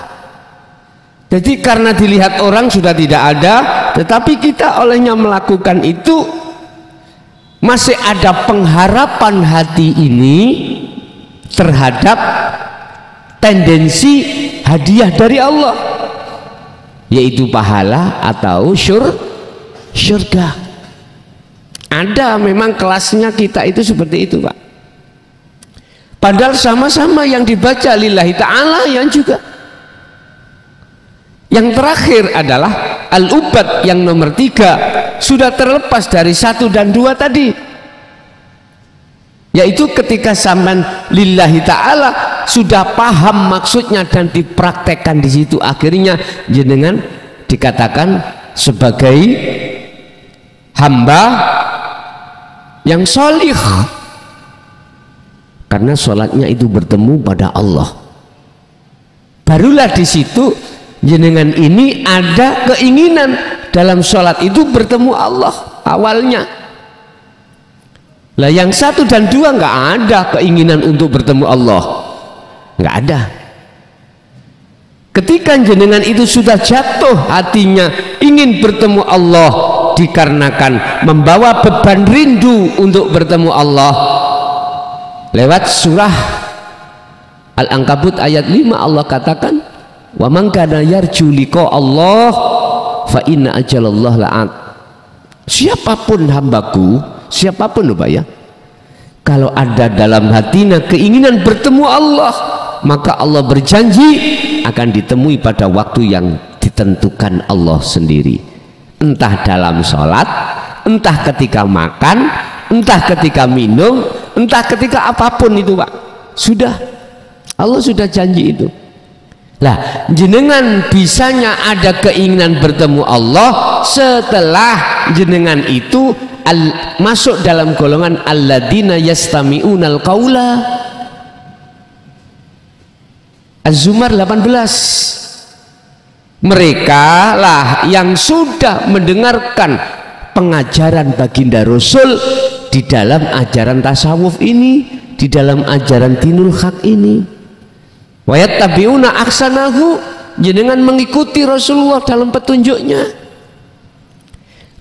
Jadi karena dilihat orang sudah tidak ada, tetapi kita olehnya melakukan itu masih ada pengharapan hati ini terhadap tendensi hadiah dari Allah, yaitu pahala atau surga. Ada memang kelasnya kita itu seperti itu, Pak. Padahal sama-sama yang dibaca lillahi ta'ala yang juga. Yang terakhir adalah al-ubat yang nomor 3, sudah terlepas dari 1 dan 2 tadi, yaitu ketika sampean lillahi ta'ala sudah paham maksudnya dan dipraktekkan di situ, akhirnya jenengan dikatakan sebagai hamba yang solih karena sholatnya itu bertemu pada Allah. Barulah di situ jenengan ini ada keinginan dalam sholat itu bertemu Allah awalnya. Lah yang 1 dan 2 nggak ada keinginan untuk bertemu Allah, nggak ada. Ketika jenengan itu sudah jatuh hatinya ingin bertemu Allah dikarenakan membawa beban rindu untuk bertemu Allah, lewat surah Al-Ankabut ayat 5 Allah katakan, wa man kana yarju liqa Allah fa inna ajalallah la'at. Siapapun hambaku, siapapun loh Pak ya, kalau ada dalam hatinya keinginan bertemu Allah, maka Allah berjanji akan ditemui pada waktu yang ditentukan Allah sendiri, entah dalam sholat, entah ketika makan, entah ketika minum, entah ketika apapun itu Pak. Sudah, Allah sudah janji itu. Lah, jenengan bisanya ada keinginan bertemu Allah setelah jenengan itu masuk dalam golongan alladzina yastami'unal qaula. Az-Zumar 18. Mereka lah yang sudah mendengarkan pengajaran baginda Rasul di dalam ajaran tasawuf ini, di dalam ajaran dinul haq ini. Wa yattabi'una ahsanahu, jenengan mengikuti Rasulullah dalam petunjuknya.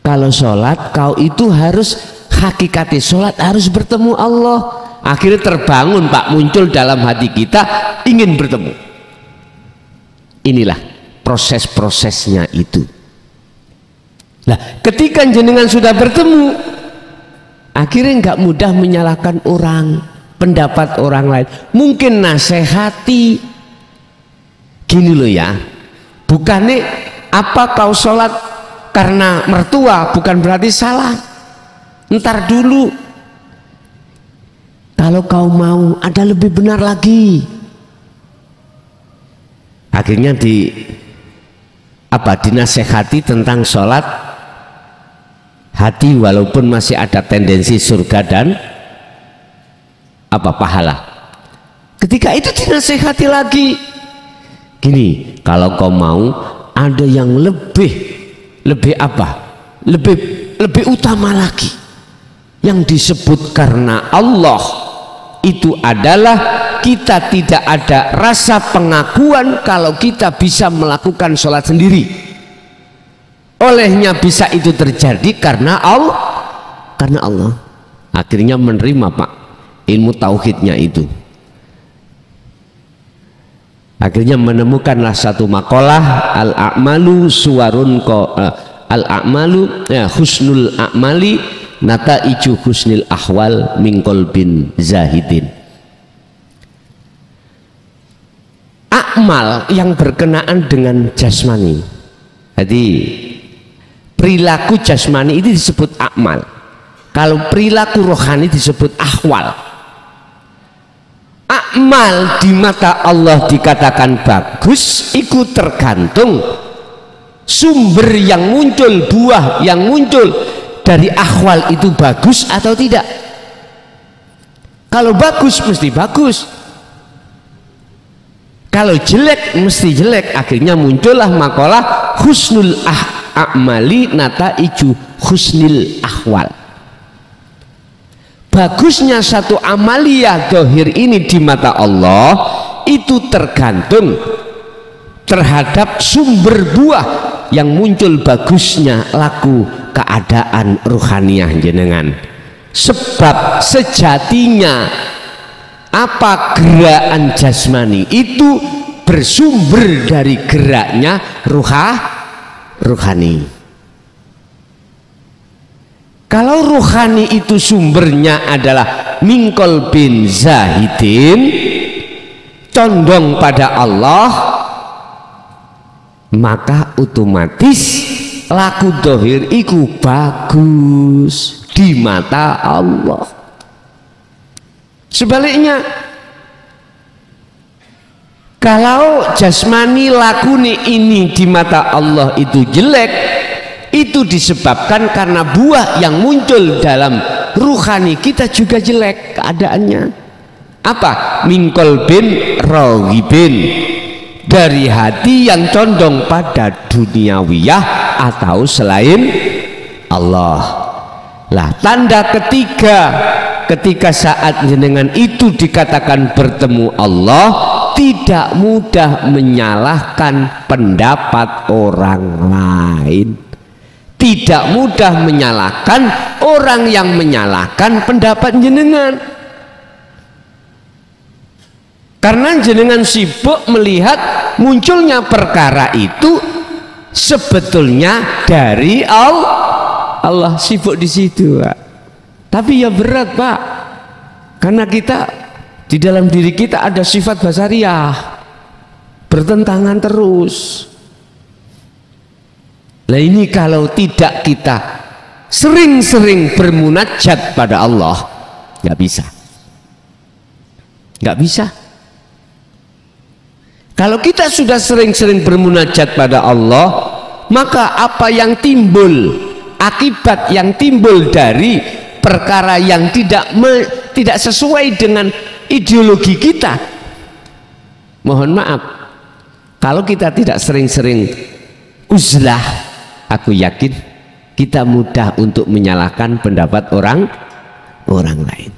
Kalau sholat kau itu harus hakikati sholat harus bertemu Allah. Akhirnya terbangun Pak, muncul dalam hati kita ingin bertemu. Inilah proses-prosesnya itu. Nah, ketika jenengan sudah bertemu, akhirnya nggak mudah menyalahkan orang, pendapat orang lain. Mungkin nasihati, gini loh ya, bukannya apa kau sholat karena mertua bukan berarti salah. Ntar dulu, kalau kau mau ada lebih benar lagi. Akhirnya dinasehati tentang sholat hati, walaupun masih ada tendensi surga dan pahala. Ketika itu dinasehati lagi, gini, kalau kau mau ada yang lebih utama lagi, yang disebut karena Allah itu adalah kita tidak ada rasa pengakuan kalau kita bisa melakukan sholat sendiri. Olehnya bisa itu terjadi karena Allah. Akhirnya menerima Pak ilmu tauhidnya itu. Akhirnya menemukanlah satu makalah, al-a'malu suwarun al-a'malu husnul a'mali nataiju husnil ahwal min qalbin zahidin. Akmal yang berkenaan dengan jasmani, jadi perilaku jasmani itu disebut akmal. Kalau perilaku rohani disebut ahwal. Akmal di mata Allah dikatakan bagus, itu tergantung sumber yang muncul, buah yang muncul dari akhwal itu bagus atau tidak? Kalau bagus mesti bagus, kalau jelek mesti jelek. Akhirnya muncullah makalah husnul a'mali nataiju husnil ahwal. Bagusnya satu amaliyah dohir ini di mata Allah itu tergantung terhadap sumber buah yang muncul bagusnya laku keadaan ruhaniyah jenengan. Sebab sejatinya apa gerakan jasmani itu bersumber dari geraknya ruhani. Kalau ruhani itu sumbernya adalah mingkol bin zahidin, condong pada Allah, maka otomatis laku dohir iku bagus di mata Allah. Sebaliknya, kalau jasmani lakuni ini di mata Allah itu jelek, itu disebabkan karena buah yang muncul dalam ruhani kita juga jelek keadaannya. Apa? Mingkol bin rohibin, dari hati yang condong pada duniawiyah atau selain Allah. Lah, tanda ketiga ketika saat jenengan itu dikatakan bertemu Allah, tidak mudah menyalahkan pendapat orang lain, tidak mudah menyalahkan orang yang menyalahkan pendapat jenengan, karena jenengan sibuk melihat munculnya perkara itu sebetulnya dari Allah, sibuk di situ, Pak. Tapi ya berat, Pak, karena kita di dalam diri kita ada sifat basariyah bertentangan terus. Nah, ini kalau tidak kita sering-sering bermunajat pada Allah, nggak bisa, nggak bisa. Kalau kita sudah sering-sering bermunajat pada Allah, maka apa yang timbul, akibat yang timbul dari perkara yang tidak sesuai dengan ideologi kita, mohon maaf, kalau kita tidak sering-sering uzlah, aku yakin kita mudah untuk menyalahkan pendapat orang lain.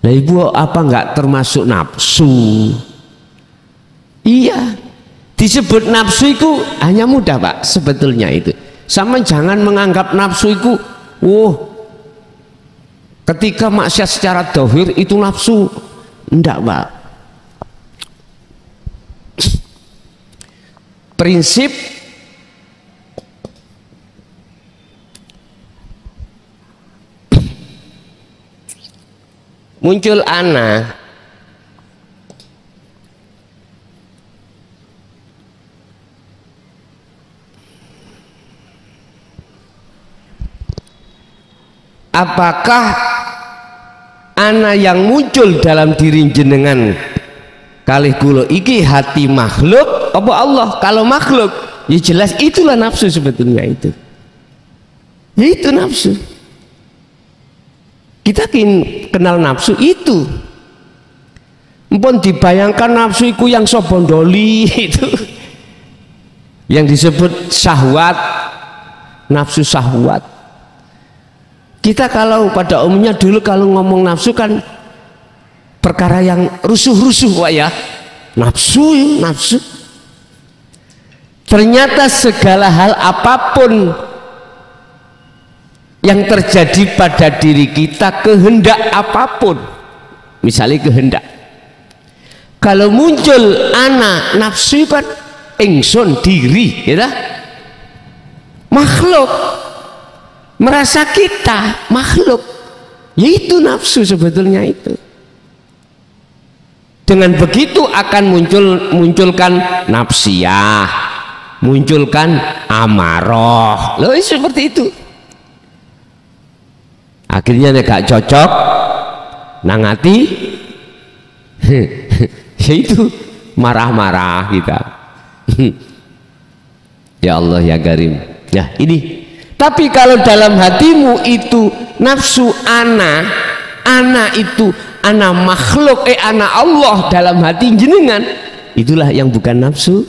Nah, ibu, apa enggak termasuk nafsu? Iya, disebut nafsu itu hanya mudah, Pak, sebetulnya itu. Sama jangan menganggap nafsu itu, ketika maksiat secara dohir itu nafsu. Enggak, Pak. Prinsip muncul anak, apakah anak yang muncul dalam diri jenengan kalih kula iki hati makhluk apa Allah? Kalau makhluk ya jelas itulah nafsu sebetulnya itu. Ya itu nafsu. Kita kenal nafsu itu. Mpun dibayangkan nafsu itu yang sobondoli itu. Yang disebut syahwat, nafsu syahwat. Kita kalau pada umumnya dulu kalau ngomong nafsu kan perkara yang rusuh-rusuh, Pak, ya. Nafsu, nafsu. Ternyata segala hal apapun yang terjadi pada diri kita, kehendak apapun, misalnya kehendak, kalau muncul anak nafsu kan ingsun diri, ya, makhluk merasa kita makhluk, yaitu nafsu sebetulnya itu. Dengan begitu akan munculkan nafsiyah, munculkan amarah, loh seperti itu. Akhirnya nek gak cocok nangati yaitu marah-marah kita. Ya Allah ya Karim. Ya ini, Tapi kalau dalam hatimu itu nafsu ana itu ana makhluk, ana Allah dalam hati jenengan, itulah yang bukan nafsu.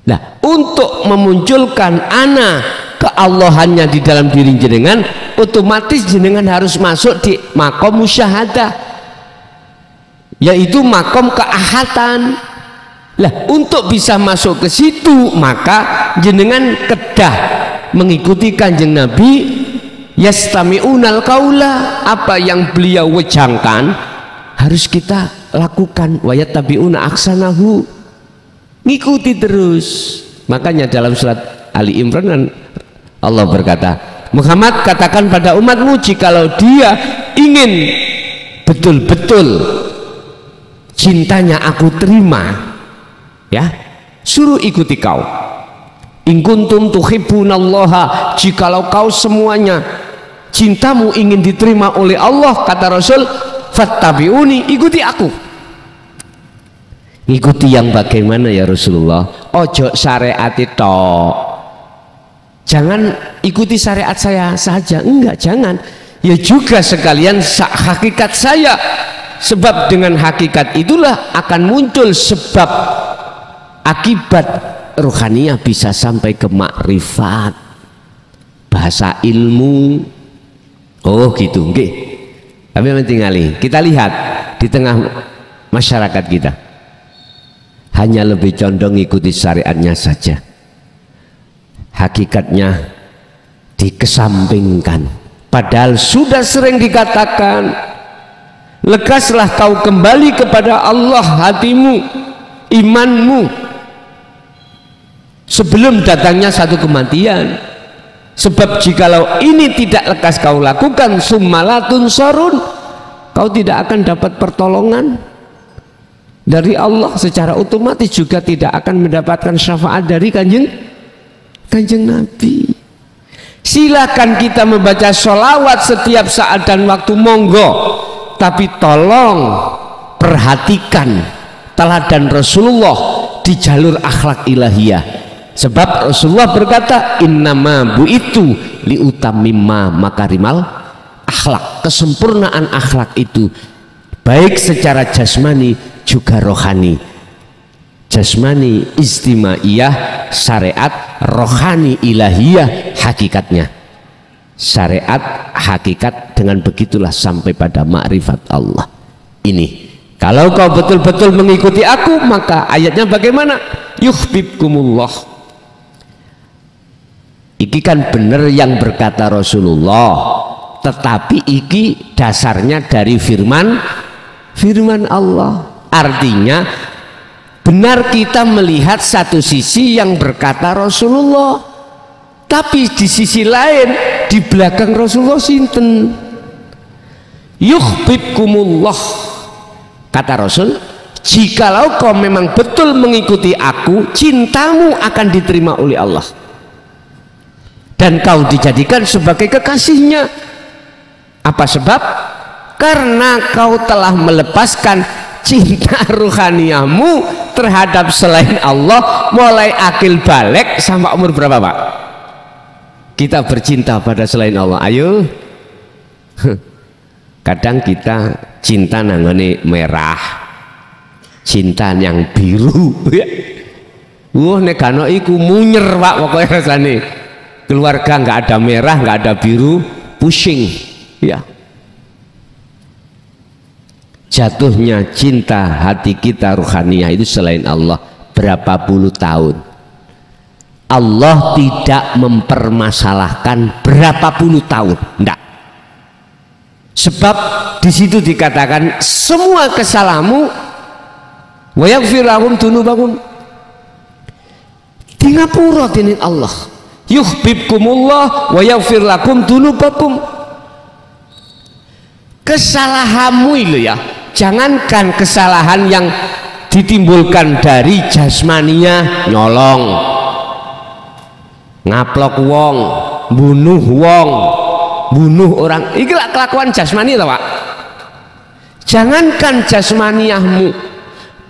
Nah, untuk memunculkan ana keallahannya di dalam diri jenengan, otomatis jenengan harus masuk di makom musyahadah, yaitu makom keahatan. Lah, untuk bisa masuk ke situ maka jenengan kedah mengikuti kanjeng Nabi, yastami'unal qaula, apa yang beliau wejangkan harus kita lakukan, wa yattabi'una ahsanahu, ngikuti terus. Makanya dalam surat Ali Imran Allah berkata, Muhammad katakan pada umatmu, jikalau dia ingin betul-betul cintanya aku terima, ya, suruh ikuti kau. In kuntum tuhibbunallaha, jikalau kau semuanya cintamu ingin diterima oleh Allah, kata Rasul, fattabi'uni, ikuti aku. Ikuti yang bagaimana ya Rasulullah? Ojo syariat itu, jangan ikuti syariat saya saja, enggak, jangan. Ya juga sekalian hakikat saya, sebab dengan hakikat itulah akan muncul sebab akibat rohaniah bisa sampai ke makrifat, bahasa ilmu. Oh gitu, nggih. Tapi tinggali, kita lihat di tengah masyarakat kita hanya lebih condong ikuti syariatnya saja, hakikatnya dikesampingkan. Padahal sudah sering dikatakan, lekaslah kau kembali kepada Allah hatimu, imanmu, sebelum datangnya satu kematian. Sebab jikalau ini tidak lekas kau lakukan, summalatun sorun, kau tidak akan dapat pertolongan dari Allah, secara otomatis juga tidak akan mendapatkan syafaat dari kanjeng Nabi. Silakan kita membaca sholawat setiap saat dan waktu, monggo, tapi tolong perhatikan teladan Rasulullah di jalur akhlak ilahiyah. Sebab Rasulullah berkata, innama bu'itu liutamimma makarimal akhlak. Kesempurnaan akhlak itu baik secara jasmani juga rohani. Jasmani istimaiyah syariat, rohani ilahiyah hakikatnya. Syariat hakikat, dengan begitulah sampai pada makrifat Allah. Ini kalau kau betul-betul mengikuti aku, maka ayatnya bagaimana? Yuhibbukumullah. Iki kan bener yang berkata Rasulullah, tetapi iki dasarnya dari firman Allah. Artinya benar kita melihat satu sisi yang berkata Rasulullah, tapi di sisi lain di belakang Rasulullah sinten? Yuhibbukumullah, kata Rasul, jikalau kau memang betul mengikuti aku, cintamu akan diterima oleh Allah dan kau dijadikan sebagai kekasihnya. Apa sebab? Karena kau telah melepaskan cinta ruhaniyahmu terhadap selain Allah mulai akil balik sampai umur berapa, Pak? Kita bercinta pada selain Allah. Ayo. Kadang kita cinta nangone merah, cinta yang biru. Wah, nek gano iku munyer, Pak, pokoknya rasane. Keluarga nggak ada merah, nggak ada biru, pusing, ya. Jatuhnya cinta hati kita ruhaniyah itu selain Allah berapa puluh tahun. Allah tidak mempermasalahkan berapa puluh tahun, enggak. Sebab di situ dikatakan semua kesalahanmu wa yaghfir lahum dzunubakum, di ngapura dening Allah. Yuhibbukumullah wa yaghfir lakum dzunubakum. Kesalahanmu itu ya, jangankan kesalahan yang ditimbulkan dari jasmania, nyolong, ngaplok wong, bunuh orang, iki lah kelakuan jasmani toh, Pak. Jangankan jasmaniahmu,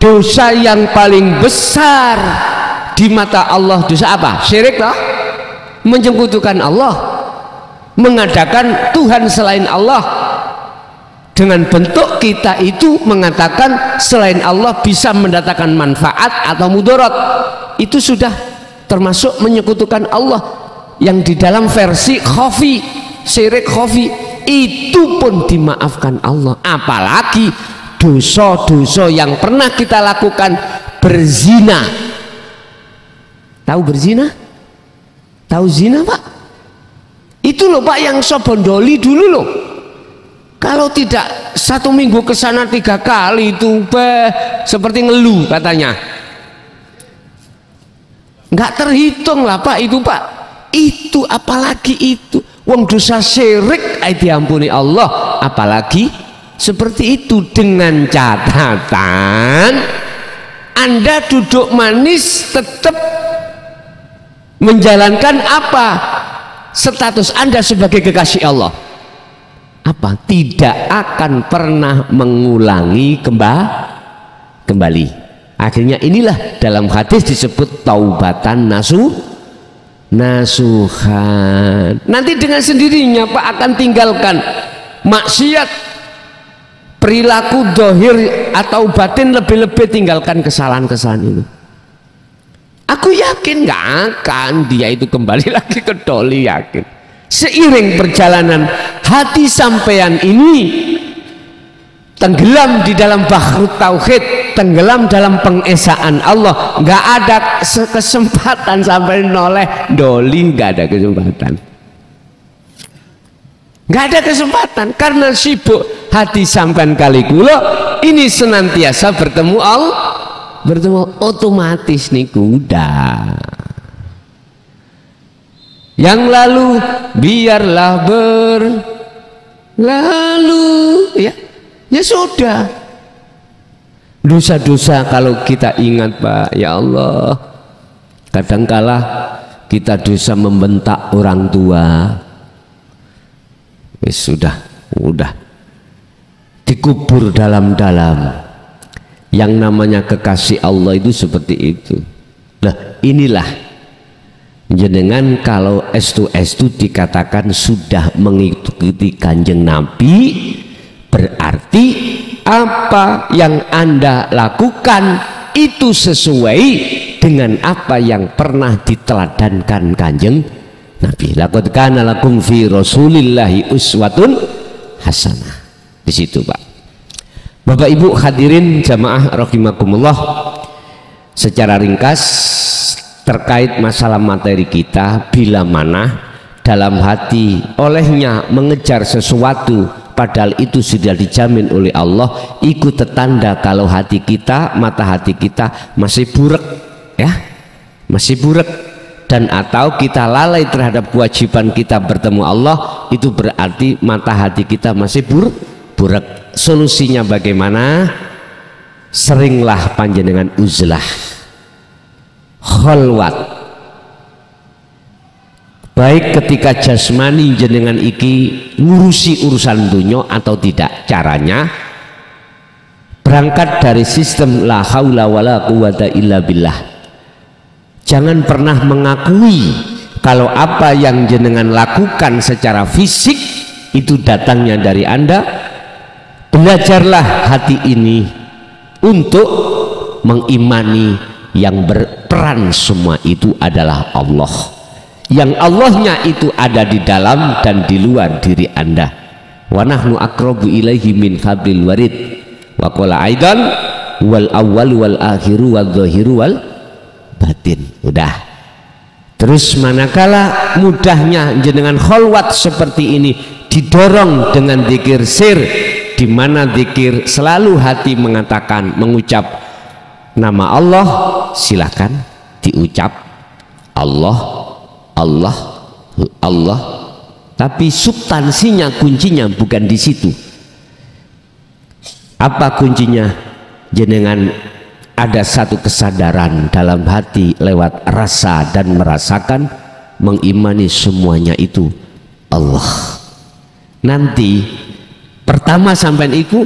dosa yang paling besar di mata Allah dosa apa? Syirik toh? menyekutukan Allah, mengadakan Tuhan selain Allah, dengan bentuk kita itu mengatakan selain Allah bisa mendatangkan manfaat atau mudarat, itu sudah termasuk menyekutukan Allah yang di dalam versi khafi, syirik khafi, itu pun dimaafkan Allah. Apalagi dosa-dosa yang pernah kita lakukan, berzina. Tahu berzina? Tahu zina Pak? Itu loh Pak yang sobondoli dulu loh. Kalau tidak 1 minggu ke sana 3 kali itu seperti ngeluh katanya. Nggak terhitung lah Pak itu Pak. Itu apalagi itu. Wong dosa syirik diampuni Allah. Apalagi seperti itu, dengan catatan Anda duduk manis tetap menjalankan apa? Status Anda sebagai kekasih Allah. Apa? Tidak akan pernah mengulangi kembali. Akhirnya inilah dalam hadis disebut taubatan nasuhan. Nanti dengan sendirinya Pak akan tinggalkan maksiat, perilaku dohir atau batin, lebih-lebih tinggalkan kesalahan-kesalahan ini. Aku yakin nggak akan dia itu kembali lagi ke doli, yakin. Seiring perjalanan hati sampean ini tenggelam di dalam bahrut tauhid, tenggelam dalam pengesaan Allah, nggak ada kesempatan sampai noleh doli, nggak ada kesempatan, nggak ada kesempatan, karena sibuk hati sampean kali kula ini senantiasa bertemu Allah, bertemu otomatis nih kuda. Yang lalu biarlah berlalu, ya sudah. Dosa-dosa kalau kita ingat Pak, ya Allah, kadangkala kita dosa membentak orang tua, sudah dikubur dalam-dalam. Yang namanya kekasih Allah itu seperti itu. Nah inilah jenengan kalau estu dikatakan sudah mengikuti kanjeng Nabi, berarti apa yang Anda lakukan itu sesuai dengan apa yang pernah diteladankan kanjeng Nabi. Laqad kana lakum fi Rasulillahi uswatun hasanah. Di situ Pak. Bapak Ibu hadirin jamaah rahimakumullah, secara ringkas terkait masalah materi kita, bila mana dalam hati olehnya mengejar sesuatu padahal itu sudah dijamin oleh Allah, ikut tanda kalau hati kita, mata hati kita masih burek, ya, masih burek, dan atau kita lalai terhadap kewajiban kita bertemu Allah, itu berarti mata hati kita masih burek. Solusinya bagaimana? Seringlah panjenengan uzlah, kholwat, baik ketika jasmani jenengan iki ngurusi urusan dunia atau tidak. Caranya berangkat dari sistem la haula wala quwata illa billah. Jangan pernah mengakui kalau apa yang jenengan lakukan secara fisik itu datangnya dari Anda. Belajarlah hati ini untuk mengimani yang berperan semua itu adalah Allah, yang Allahnya itu ada di dalam dan di luar diri Anda. Wa nahnu aqrabu ilaihi min hablil warid wa qala aidan wal awwal wal akhiru wal zahiru wal batin. Udah. Terus manakala mudahnya jenengan kholwat seperti ini, didorong dengan zikir sir, di mana zikir selalu hati mengatakan, mengucap nama Allah, silakan diucap Allah, Allah, Allah, tapi substansinya, kuncinya bukan di situ. Apa kuncinya? Jenengan ada satu kesadaran dalam hati lewat rasa dan merasakan, mengimani semuanya itu Allah. Nanti pertama sampean itu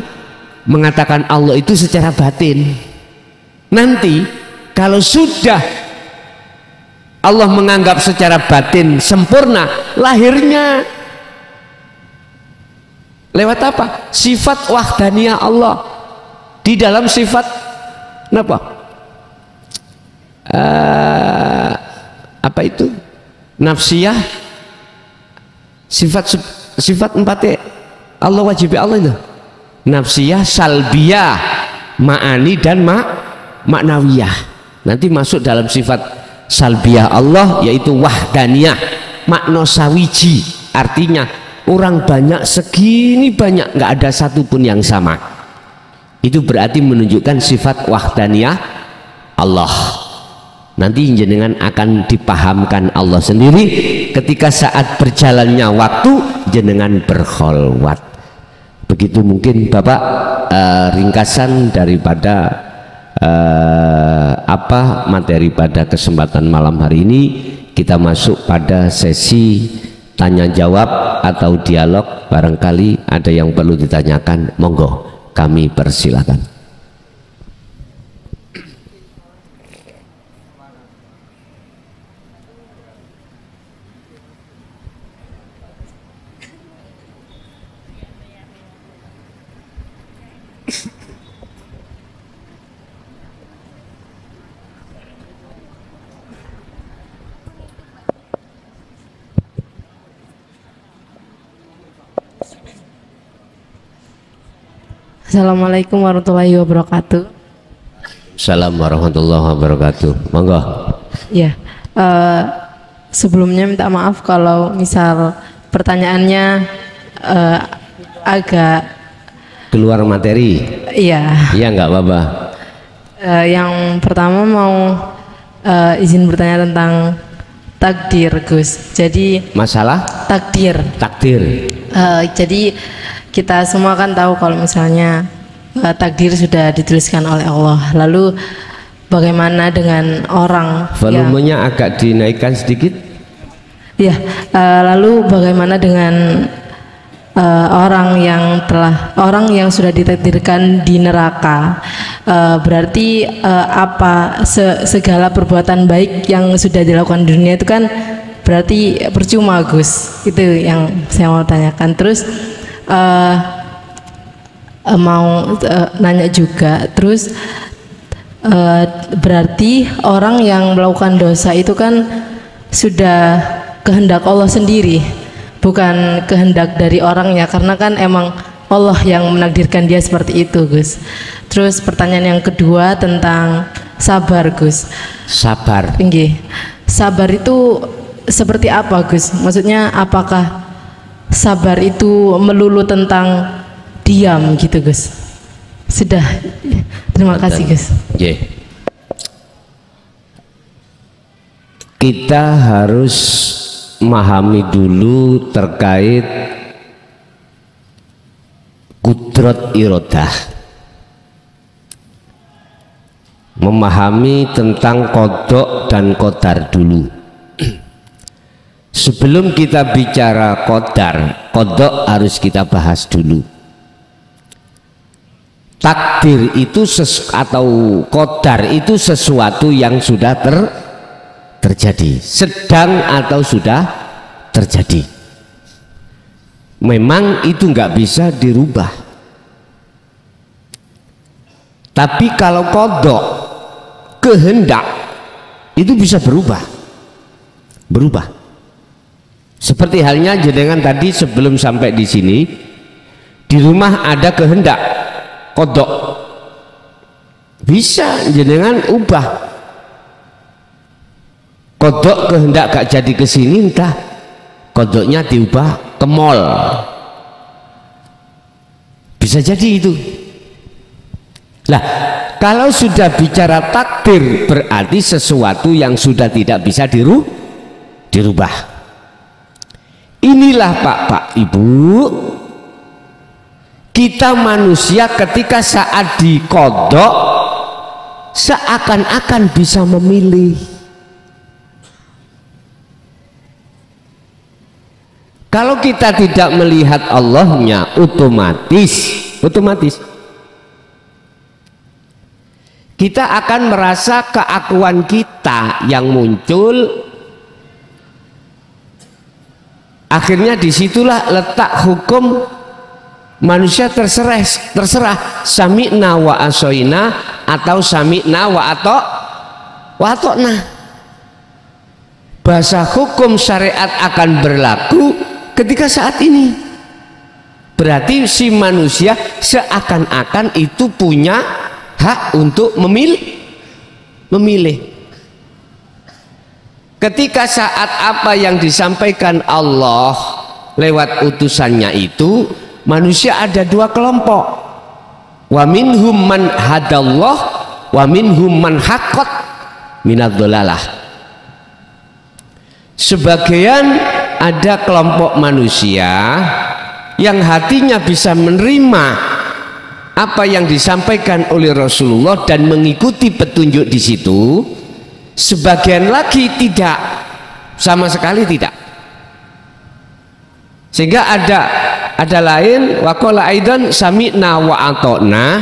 mengatakan Allah itu secara batin. Nanti kalau sudah Allah menganggap secara batin sempurna, lahirnya lewat apa? Sifat wahdaniyah Allah. Di dalam sifat apa? Apa itu? Nafsiyah, sifat empatnya Allah, wajib Allah itu. Nafsiyah, salbiyah, ma'ani dan maknawiyah. Nanti masuk dalam sifat salbiyah Allah, yaitu wahdaniyah, makna sawiji. Artinya orang banyak segini banyak, nggak ada satupun yang sama. Itu berarti menunjukkan sifat wahdaniyah Allah. Nanti jenengan akan dipahamkan Allah sendiri ketika saat berjalannya waktu jenengan berkholwat. Begitu mungkin Bapak ringkasan daripada apa materi pada kesempatan malam hari ini. Kita masuk pada sesi tanya jawab atau dialog. Barangkali ada yang perlu ditanyakan, monggo kami persilakan. Assalamualaikum warahmatullahi wabarakatuh. Assalamualaikum warahmatullahi wabarakatuh. Monggo. Ya, sebelumnya minta maaf kalau misal pertanyaannya agak keluar materi. Iya. Iya, nggak apa-apa. Yang pertama mau izin bertanya tentang takdir, Gus. Jadi masalah takdir. Jadi kita semua kan tahu kalau misalnya takdir sudah dituliskan oleh Allah. Lalu bagaimana dengan orang volumenya yang agak dinaikkan sedikit? Ya. Lalu bagaimana dengan orang yang sudah ditakdirkan di neraka? Berarti apa segala perbuatan baik yang sudah dilakukan di dunia itu kan berarti percuma, Gus. Itu yang saya mau tanyakan. Terus mau nanya juga, terus berarti orang yang melakukan dosa itu kan sudah kehendak Allah sendiri, bukan kehendak dari orangnya, karena kan emang Allah yang menakdirkan dia seperti itu, Gus. Terus pertanyaan yang kedua tentang sabar, Gus. Sabar. Tinggi. Sabar itu seperti apa, Gus? Maksudnya apakah sabar itu melulu tentang diam gitu, Gus? Sudah. Terima kasih, Gus. Yeah. Kita harus memahami dulu terkait kudrat irodah, memahami tentang kodok dan kodar dulu. Sebelum kita bicara kodar, kodok harus kita bahas dulu. Takdir itu atau kodar itu sesuatu yang sudah terjadi, sedang atau sudah terjadi. Memang itu nggak bisa dirubah. Tapi kalau kodok, kehendak, itu bisa berubah. Seperti halnya jenengan tadi sebelum sampai di sini, di rumah ada kehendak kodok, bisa jenengan ubah. Kodok kehendak gak jadi ke sini, entah kodoknya diubah ke mall, bisa jadi itu. Lah, kalau sudah bicara takdir berarti sesuatu yang sudah tidak bisa dirubah. Inilah Pak Ibu, kita manusia ketika saat dikodok seakan-akan bisa memilih. Kalau kita tidak melihat Allahnya, otomatis kita akan merasa keakuan kita yang muncul Akhirnya disitulah letak hukum manusia terserah sami'na wa asoina atau sami'na wa atokna. Bahasa hukum syariat akan berlaku ketika saat ini. Berarti si manusia seakan-akan itu punya hak untuk memilih. Ketika saat apa yang disampaikan Allah lewat utusannya itu, manusia ada dua kelompok. Wa minhum man hadallah wa minhum man haqqat minadh-dhalalah. Sebagian ada kelompok manusia yang hatinya bisa menerima apa yang disampaikan oleh Rasulullah dan mengikuti petunjuk di situ. Sebagian lagi tidak, sama sekali tidak. Sehingga ada lain waqala aidan sami'na wa atokna,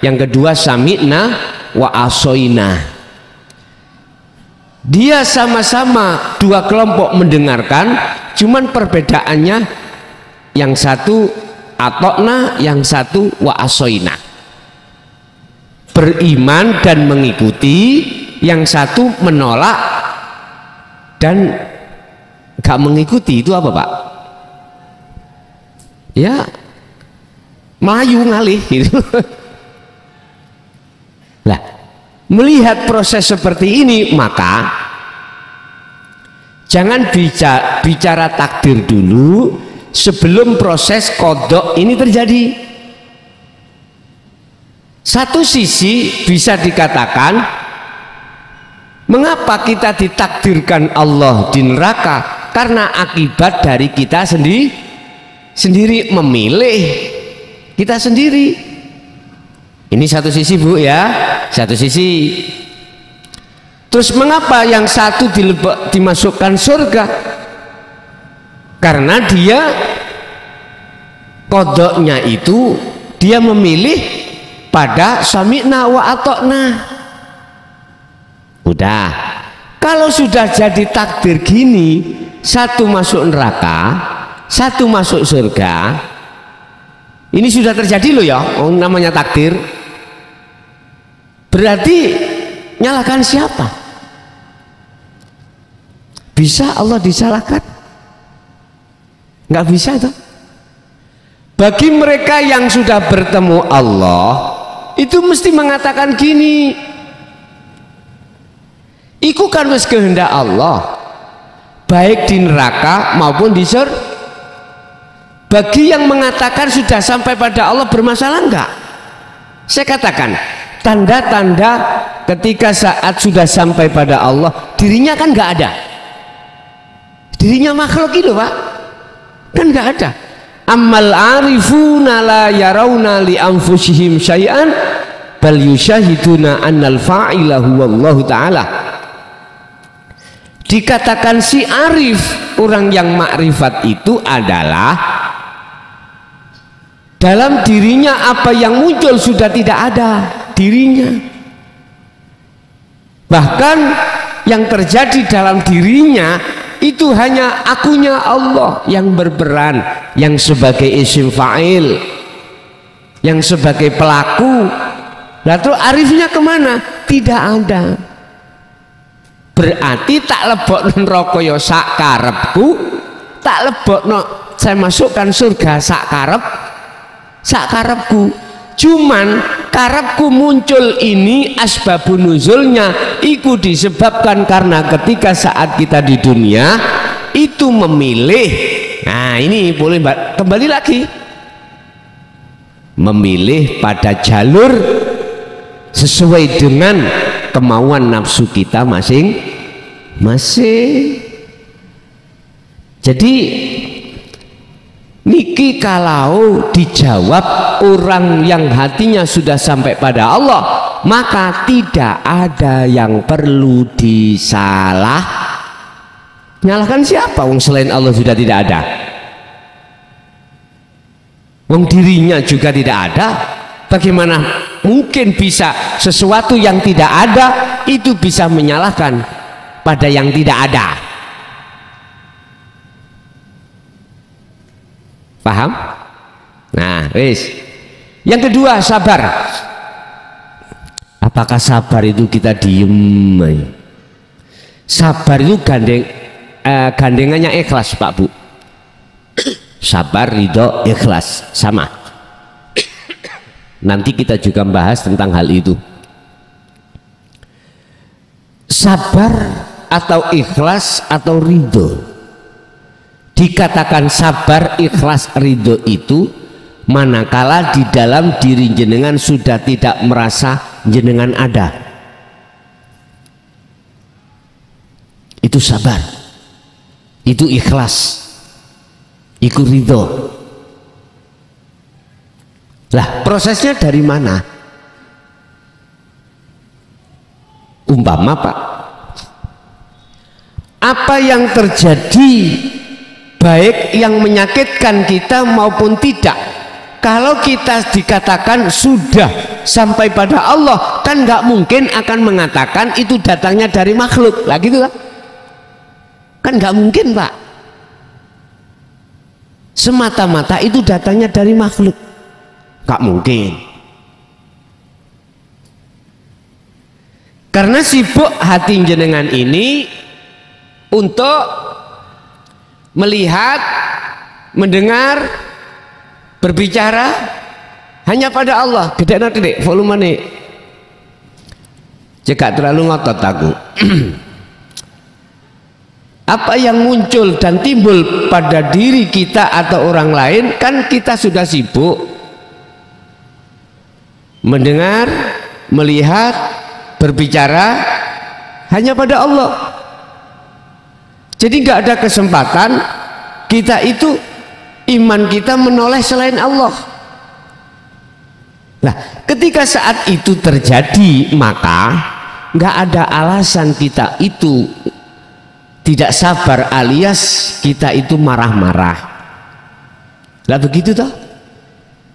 yang kedua sami'na wa asoina. Dia sama-sama dua kelompok mendengarkan, cuman perbedaannya yang satu atokna, yang satu wa asoina. Beriman dan mengikuti, yang satu menolak dan gak mengikuti. Itu apa, Pak? Ya Melayu ngalih gitu. Lah, melihat proses seperti ini, maka jangan bicara takdir dulu sebelum proses qadha ini terjadi. Satu sisi bisa dikatakan, mengapa kita ditakdirkan Allah di neraka? Karena akibat dari kita sendiri memilih kita sendiri. Ini satu sisi, Bu, ya, satu sisi. Terus mengapa yang satu dimasukkan surga? Karena dia qadha-nya itu dia memilih pada sami'na wa atokna. Udah, kalau sudah jadi takdir gini, satu masuk neraka, satu masuk surga, ini sudah terjadi loh ya, namanya takdir. Berarti nyalakan siapa? Bisa Allah disalahkan? Nggak bisa tuh. Bagi mereka yang sudah bertemu Allah, itu mesti mengatakan gini, iku kan wis kehendak Allah, baik di neraka maupun di surga. Bagi yang mengatakan sudah sampai pada Allah, bermasalah enggak? Saya katakan, tanda-tanda ketika saat sudah sampai pada Allah, dirinya kan enggak ada. Dirinya makhluk itu, Pak, kan enggak ada. Ammal arifuna la yarawna li anfusihim syai'an bal yusyahiduna annal fa'ila huwallahu ta'ala. Dikatakan si arif, orang yang makrifat itu adalah dalam dirinya apa yang muncul sudah tidak ada dirinya. Bahkan yang terjadi dalam dirinya itu hanya akunya Allah yang berperan, yang sebagai isim fa'il, yang sebagai pelaku. Lalu arifnya kemana? Tidak ada. Berarti tak lebokno neraka ya sak karepku, tak lebokno saya masukkan surga sak karepku. Cuman karepku muncul ini asbabun nuzulnya iku disebabkan karena ketika saat kita di dunia itu memilih. Nah, ini boleh kembali lagi memilih pada jalur sesuai dengan kemauan nafsu kita masing-masing. Jadi niki kalau dijawab orang yang hatinya sudah sampai pada Allah, maka tidak ada yang perlu nyalahkan siapa? Wong selain Allah sudah tidak ada. Wong dirinya juga tidak ada. Bagaimana mungkin bisa sesuatu yang tidak ada itu bisa menyalahkan pada yang tidak ada? Paham? Nah, wis. Yang kedua, sabar. Apakah sabar itu kita diem? Sabar itu gandengannya ikhlas, Pak Bu. Sabar, ridho, ikhlas, sama. Nanti kita juga bahas tentang hal itu. Sabar atau ikhlas atau ridho. Dikatakan sabar, ikhlas, ridho itu manakala di dalam diri jenengan sudah tidak merasa jenengan ada. Itu sabar, itu ikhlas, itu ridho. Lah prosesnya dari mana? Umpama Pak, apa yang terjadi baik yang menyakitkan kita maupun tidak, kalau kita dikatakan sudah sampai pada Allah, kan nggak mungkin akan mengatakan itu datangnya dari makhluk lah gitu kan nggak mungkin Pak, semata-mata itu datangnya dari makhluk, nggak mungkin. Karena sibuk hati jenengan ini untuk melihat, mendengar, berbicara hanya pada Allah. Gede nanti dek volume nih, cekak terlalu ngotot aku. Apa yang muncul dan timbul pada diri kita atau orang lain, kan kita sudah sibuk mendengar, melihat, berbicara hanya pada Allah. Jadi nggak ada kesempatan kita itu iman kita menoleh selain Allah. Nah, ketika saat itu terjadi, maka nggak ada alasan kita itu tidak sabar alias kita itu marah-marah. Lah begitu toh?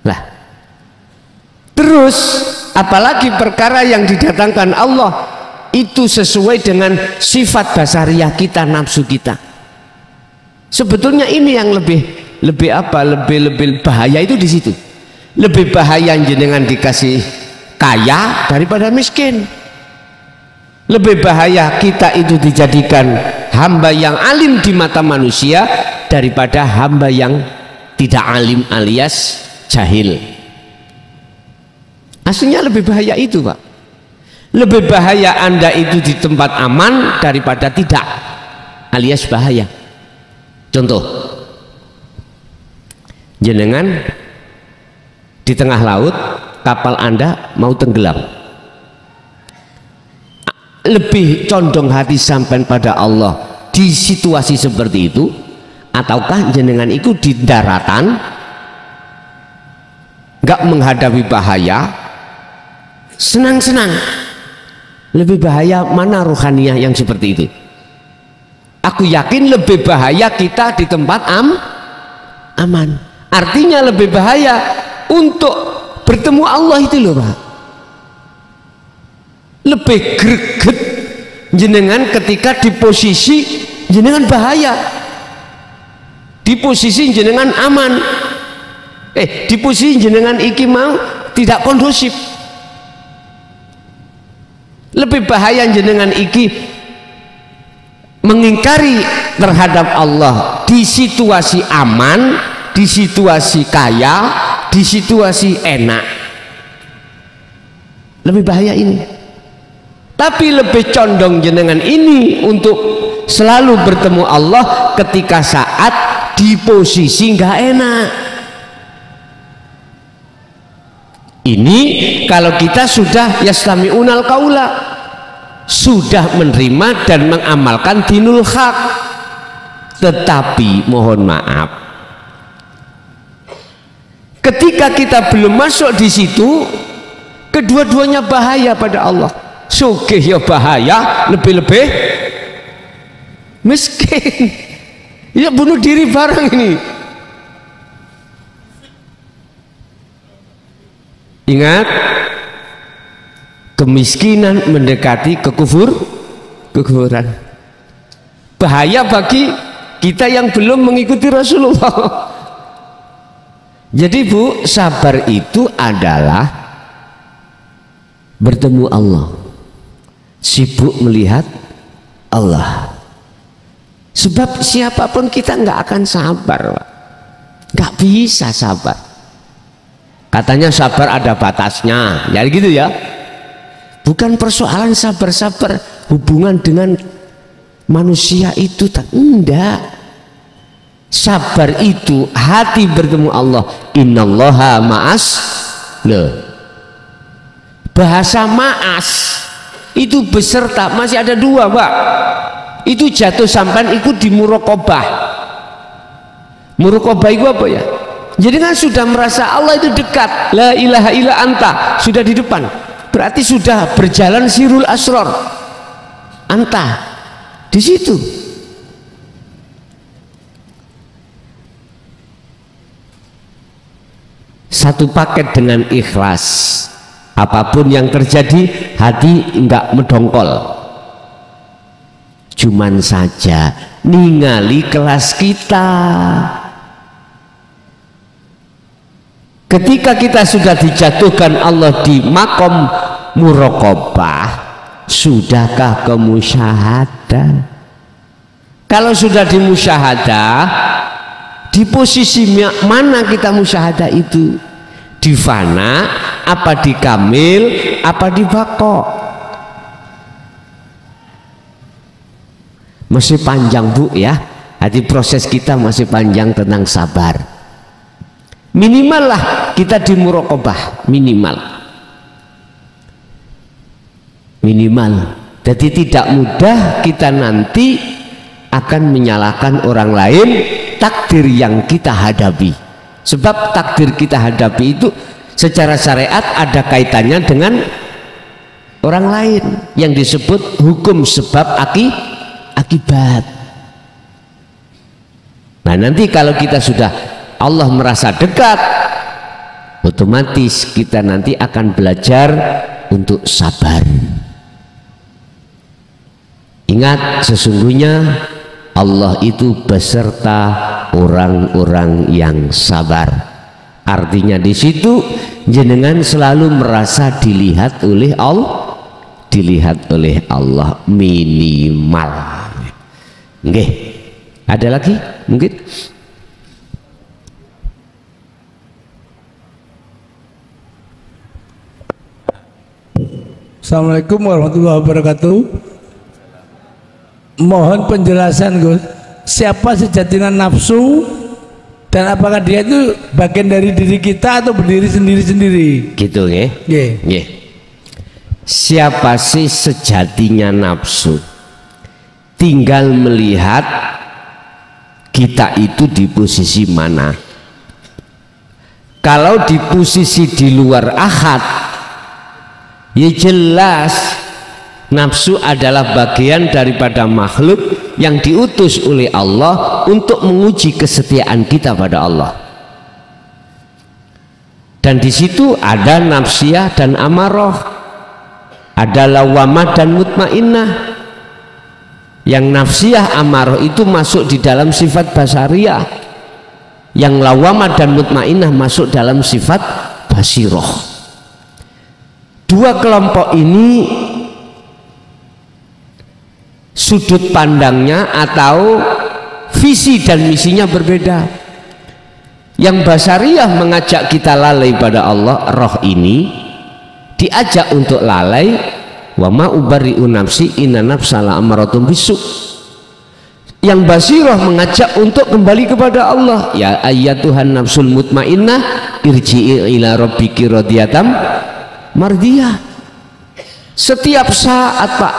Lah terus apalagi perkara yang didatangkan Allah itu sesuai dengan sifat basariah kita, nafsu kita. Sebetulnya ini yang lebih bahaya itu di situ. Lebih bahaya jenengan dikasih kaya daripada miskin. Lebih bahaya kita itu dijadikan hamba yang alim di mata manusia daripada hamba yang tidak alim alias jahil. Aslinya lebih bahaya itu Pak. Lebih bahaya Anda itu di tempat aman daripada tidak alias bahaya. Contoh, jenengan di tengah laut, kapal Anda mau tenggelam, lebih condong hati sampai pada Allah di situasi seperti itu, ataukah jenengan itu di daratan nggak menghadapi bahaya, senang-senang? Lebih bahaya mana ruhaniyah yang seperti itu? Aku yakin lebih bahaya kita di tempat aman. Artinya lebih bahaya untuk bertemu Allah itu loh Pak. Lebih greget jenengan ketika di posisi jenengan bahaya, di posisi jenengan aman, di posisi jenengan iki mau tidak kondusif. Lebih bahaya jenengan iki mengingkari terhadap Allah di situasi aman, di situasi kaya, di situasi enak. Lebih bahaya ini. Tapi lebih condong jenengan ini untuk selalu bertemu Allah ketika saat di posisi nggak enak. Ini kalau kita sudah yastami'unal qaula, sudah menerima dan mengamalkan dinul haq. Tetapi mohon maaf, ketika kita belum masuk di situ, kedua-duanya bahaya pada Allah. Sugih ya bahaya, lebih-lebih miskin ya bunuh diri barang ini. Ingat, kemiskinan mendekati kekufuran. Bahaya bagi kita yang belum mengikuti Rasulullah. Jadi Bu, sabar itu adalah bertemu Allah, sibuk melihat Allah. Sebab siapapun kita nggak akan sabar, nggak bisa sabar. Katanya sabar ada batasnya, jadi gitu ya. Bukan persoalan sabar-sabar hubungan dengan manusia itu, enggak. Sabar itu hati bertemu Allah. Innallaha ma'as. Loh, bahasa ma'as itu beserta, masih ada dua Pak. Itu jatuh sampan ikut di muraqabah. Muraqabah itu apa ya? Jadi kan sudah merasa Allah itu dekat, la ilaha illa anta, sudah di depan, berarti sudah berjalan sirul asror, anta di situ. Satu paket dengan ikhlas, apapun yang terjadi hati enggak mendongkol, cuman saja ningali kelas kita. Ketika kita sudah dijatuhkan Allah di makom muraqabah, sudahkah ke musyahadah? Kalau sudah di musyahadah, di posisi mana kita musyahadah itu? Di fana, apa di kamil, apa di bako? Masih panjang Bu ya, hati proses kita masih panjang tentang sabar. Minimal lah kita di muraqabah, minimal. Jadi tidak mudah kita nanti akan menyalahkan orang lain takdir yang kita hadapi. Sebab takdir kita hadapi itu secara syariat ada kaitannya dengan orang lain yang disebut hukum sebab akibat. Nah, nanti kalau kita sudah Allah merasa dekat, otomatis kita nanti akan belajar untuk sabar. Ingat, sesungguhnya Allah itu beserta orang-orang yang sabar. Artinya di situ jenengan selalu merasa dilihat oleh Allah minimal. Nggih. Ada lagi mungkin? Assalamualaikum warahmatullahi wabarakatuh. Mohon penjelasan Gus, siapa sejatinya nafsu dan apakah dia itu bagian dari diri kita atau berdiri sendiri-sendiri? Gitu nggih. Nggih. Siapa sih sejatinya nafsu? Tinggal melihat kita itu di posisi mana. Kalau di posisi di luar ahad, ya jelas nafsu adalah bagian daripada makhluk yang diutus oleh Allah untuk menguji kesetiaan kita pada Allah. Dan di situ ada nafsiyah dan amarah, ada lawamah dan mutmainnah. Yang nafsiyah amarah itu masuk di dalam sifat basariyah, yang lawamah dan mutmainnah masuk dalam sifat basiroh. Dua kelompok ini sudut pandangnya atau visi dan misinya berbeda. Yang basariyah mengajak kita lalai pada Allah, roh ini diajak untuk lalai. Wa ma ubarri'u nafsi inna nafsa la'amaratun bisu. Yang basirah mengajak untuk kembali kepada Allah. Ya ayyatuhan nafsul mutmainnah irji'i ila rabbiki radiyatan mardiyah. Setiap saat Pak,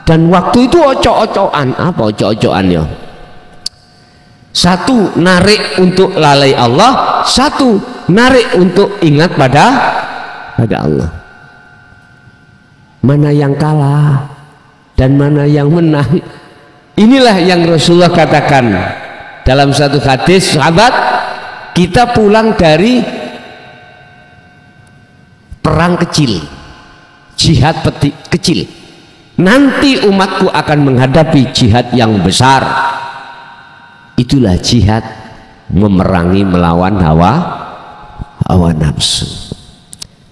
dan waktu itu ocok-ocokan. Apa ocok-ocokan ya? Satu narik untuk lalai Allah, satu narik untuk ingat pada Allah. Mana yang kalah dan mana yang menang? Inilah yang Rasulullah katakan dalam satu hadis, sahabat, kita pulang dari perang kecil, jihad kecil, nanti umatku akan menghadapi jihad yang besar. Itulah jihad memerangi melawan hawa nafsu.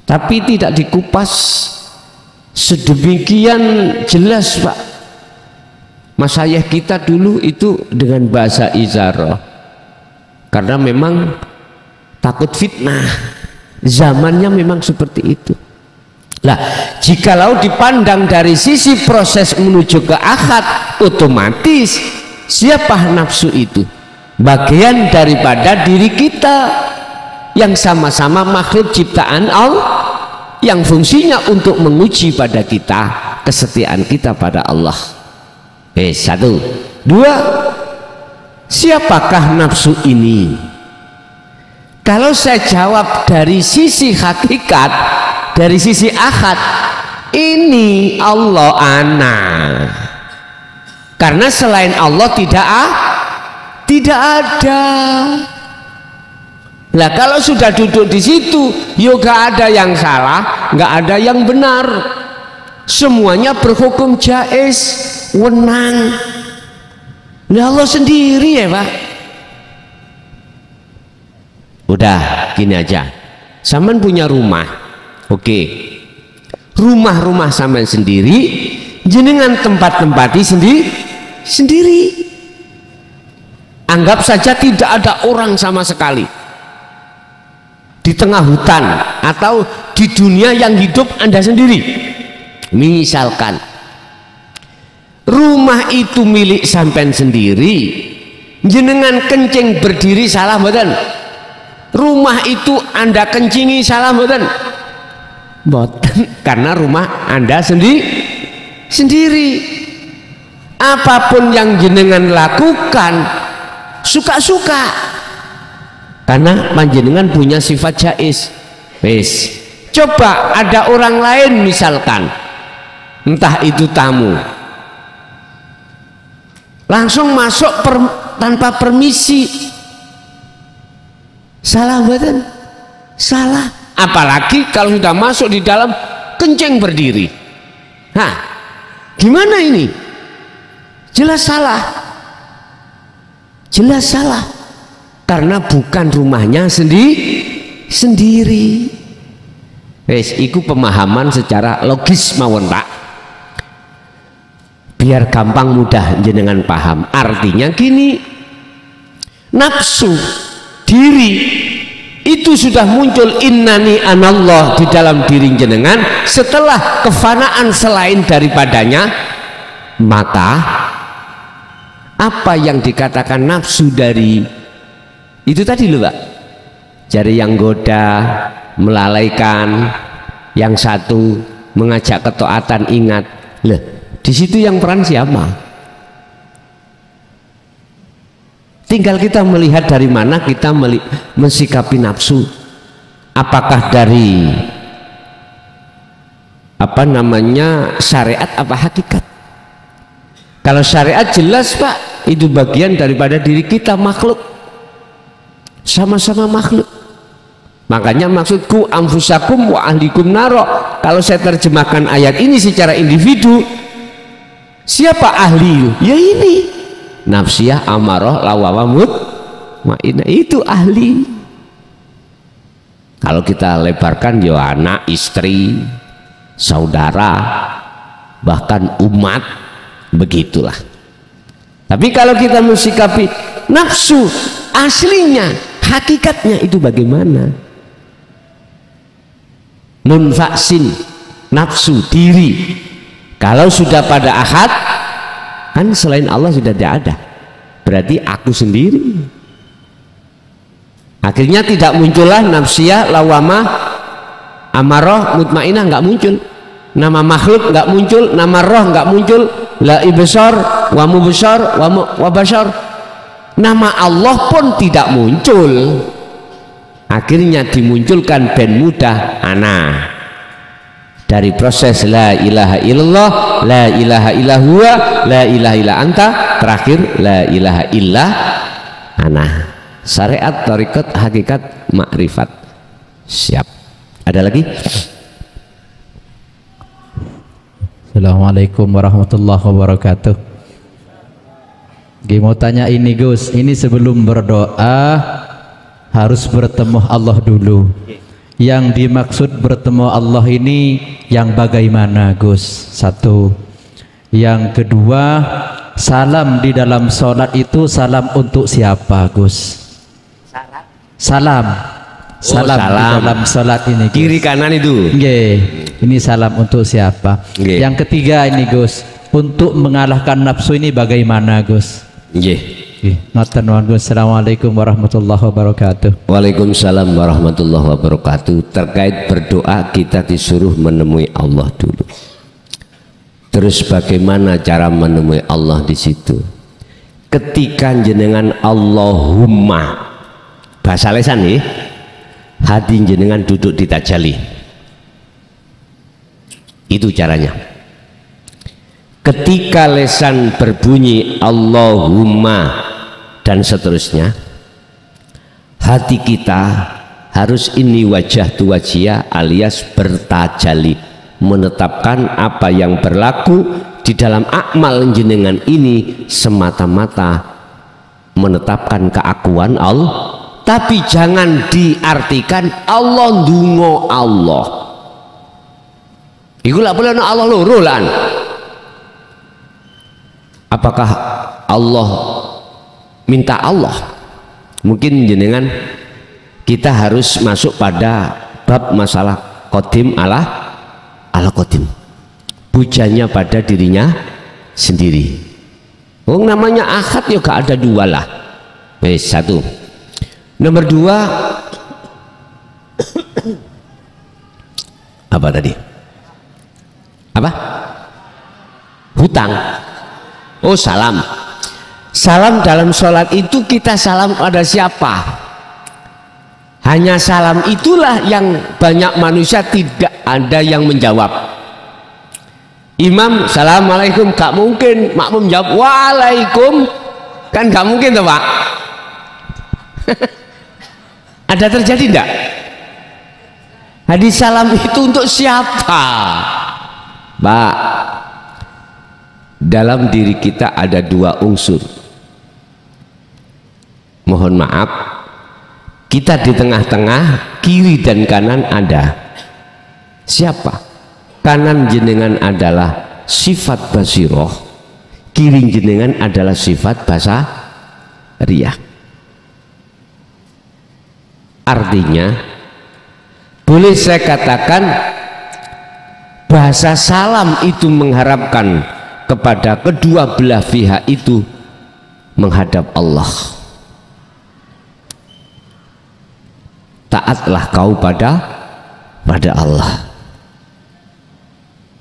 Tapi tidak dikupas sedemikian jelas, Pak. Masyayikh kita dulu itu dengan bahasa isyarah, karena memang takut fitnah, zamannya memang seperti itu. Lah, jikalau dipandang dari sisi proses menuju ke akad, otomatis siapa nafsu itu? Bagian daripada diri kita yang sama-sama makhluk ciptaan Allah, yang fungsinya untuk menguji pada kita kesetiaan kita pada Allah. Satu. Dua, siapakah nafsu ini? Kalau saya jawab dari sisi hakikat, dari sisi akad, ini Allah ana. Karena selain Allah tidak ada. Lah kalau sudah duduk di situ, yo gak ada yang salah, gak ada yang benar. Semuanya berhukum jaiz, wenang. Lah Allah sendiri ya, Pak. Udah gini aja. Saman punya rumah. Oke. Rumah-rumah saman sendiri, jenengan tempat-tempati sendiri. Anggap saja tidak ada orang sama sekali di tengah hutan atau di dunia yang hidup Anda sendiri. Misalkan rumah itu milik sampean sendiri, jenengan kencing berdiri salah mboten? Rumah itu Anda kencingi salah mboten? Mboten, karena rumah Anda sendiri. Apapun yang jenengan lakukan suka-suka, karena panjenengan punya sifat jaiz. Wes, coba ada orang lain misalkan, entah itu tamu, langsung masuk tanpa permisi, salah mboten? Salah. Apalagi kalau sudah masuk di dalam kencing berdiri. Hah, gimana ini? Jelas salah. Jelas salah. Karena bukan rumahnya sendiri. Wes, iku pemahaman secara logis mawon, Pak. Biar gampang mudah jenengan paham. Artinya gini, nafsu diri itu sudah muncul innani anallah di dalam diri jenengan setelah kefanaan selain daripadanya. Maka apa yang dikatakan nafsu dari itu tadi loh, Pak, jari yang goda, melalaikan, yang satu mengajak ketaatan, ingat. Loh, di situ yang peran siapa? Tinggal kita melihat dari mana kita mensikapi nafsu. Apakah dari syariat apa hakikat? Kalau syariat jelas, Pak, itu bagian daripada diri kita, makhluk, sama-sama makhluk. Makanya maksudku anfusakum wa ahlikum naro. Kalau saya terjemahkan ayat ini secara individu, siapa ahli? Ya ini nafsiyah, amarah, lawamah, mutmainnah, itu ahli. Kalau kita lebarkan, ya anak, istri, saudara, bahkan umat, begitulah. Tapi kalau kita mensikapi nafsu aslinya, hakikatnya itu bagaimana? Munfaksin, nafsu diri, kalau sudah pada ahad, kan selain Allah sudah tidak ada, berarti aku sendiri. Akhirnya tidak muncullah nafsiyah, lawamah, amarah, mutmainnah, nggak muncul. Nama makhluk nggak muncul, nama roh nggak muncul, la ibsar, wa mubsar, wa bashar. Nama Allah pun tidak muncul. Akhirnya dimunculkan ben mudah ana. Dari proses la ilaha illallah, la ilaha illallah, la ilaha illa anta, terakhir la ilaha illa ana. Syariat, thariqat, hakikat, makrifat. Siap. Ada lagi? Assalamualaikum warahmatullahi wabarakatuh. Mau tanya ini Gus, ini sebelum berdoa harus bertemu Allah dulu. Yang dimaksud bertemu Allah ini yang bagaimana Gus? Satu. Yang kedua, salam di dalam sholat itu salam untuk siapa Gus? Salam. Salam di dalam sholat ini Gus. Kiri kanan itu. Ini salam untuk siapa? Yang ketiga ini Gus, untuk mengalahkan nafsu ini bagaimana Gus? Assalamualaikum warahmatullahi wabarakatuh. Waalaikumsalam warahmatullahi wabarakatuh. Terkait berdoa kita disuruh menemui Allah dulu. Terus bagaimana cara menemui Allah di situ? Ketika jenengan Allahumma bahasa lesan nih, hati jenengan duduk di tajalli. Itu caranya. Ketika lesan berbunyi Allahumma dan seterusnya, hati kita harus ini wajah tu wajia alias bertajalli, menetapkan apa yang berlaku di dalam akmal jenengan ini semata-mata menetapkan keakuan Allah, tapi jangan diartikan Allah ndungo Allah. Iku lak boleh Allah loro lan. Apakah Allah minta Allah? Mungkin jenengan kita harus masuk pada bab masalah qadim ala qadim, pujanya pada dirinya sendiri. Oh, namanya ahad ya gak ada dua lah. Satu. Nomor dua, apa tadi? Apa? Hutang. Oh, salam. Salam dalam sholat itu kita salam pada siapa? Hanya salam itulah yang banyak manusia tidak ada yang menjawab. Imam assalamualaikum, gak mungkin makmum jawab waalaikum, kan gak mungkin toh Pak. Ada terjadi enggak? Hadis salam itu untuk siapa Pak? Dalam diri kita ada dua unsur. Mohon maaf, kita di tengah-tengah, kiri dan kanan ada. Siapa? Kanan jenengan adalah sifat basiroh, kiri jenengan adalah sifat basariyah. Artinya, boleh saya katakan bahasa salam itu mengharapkan kepada kedua belah pihak itu menghadap Allah. Taatlah kau pada Allah.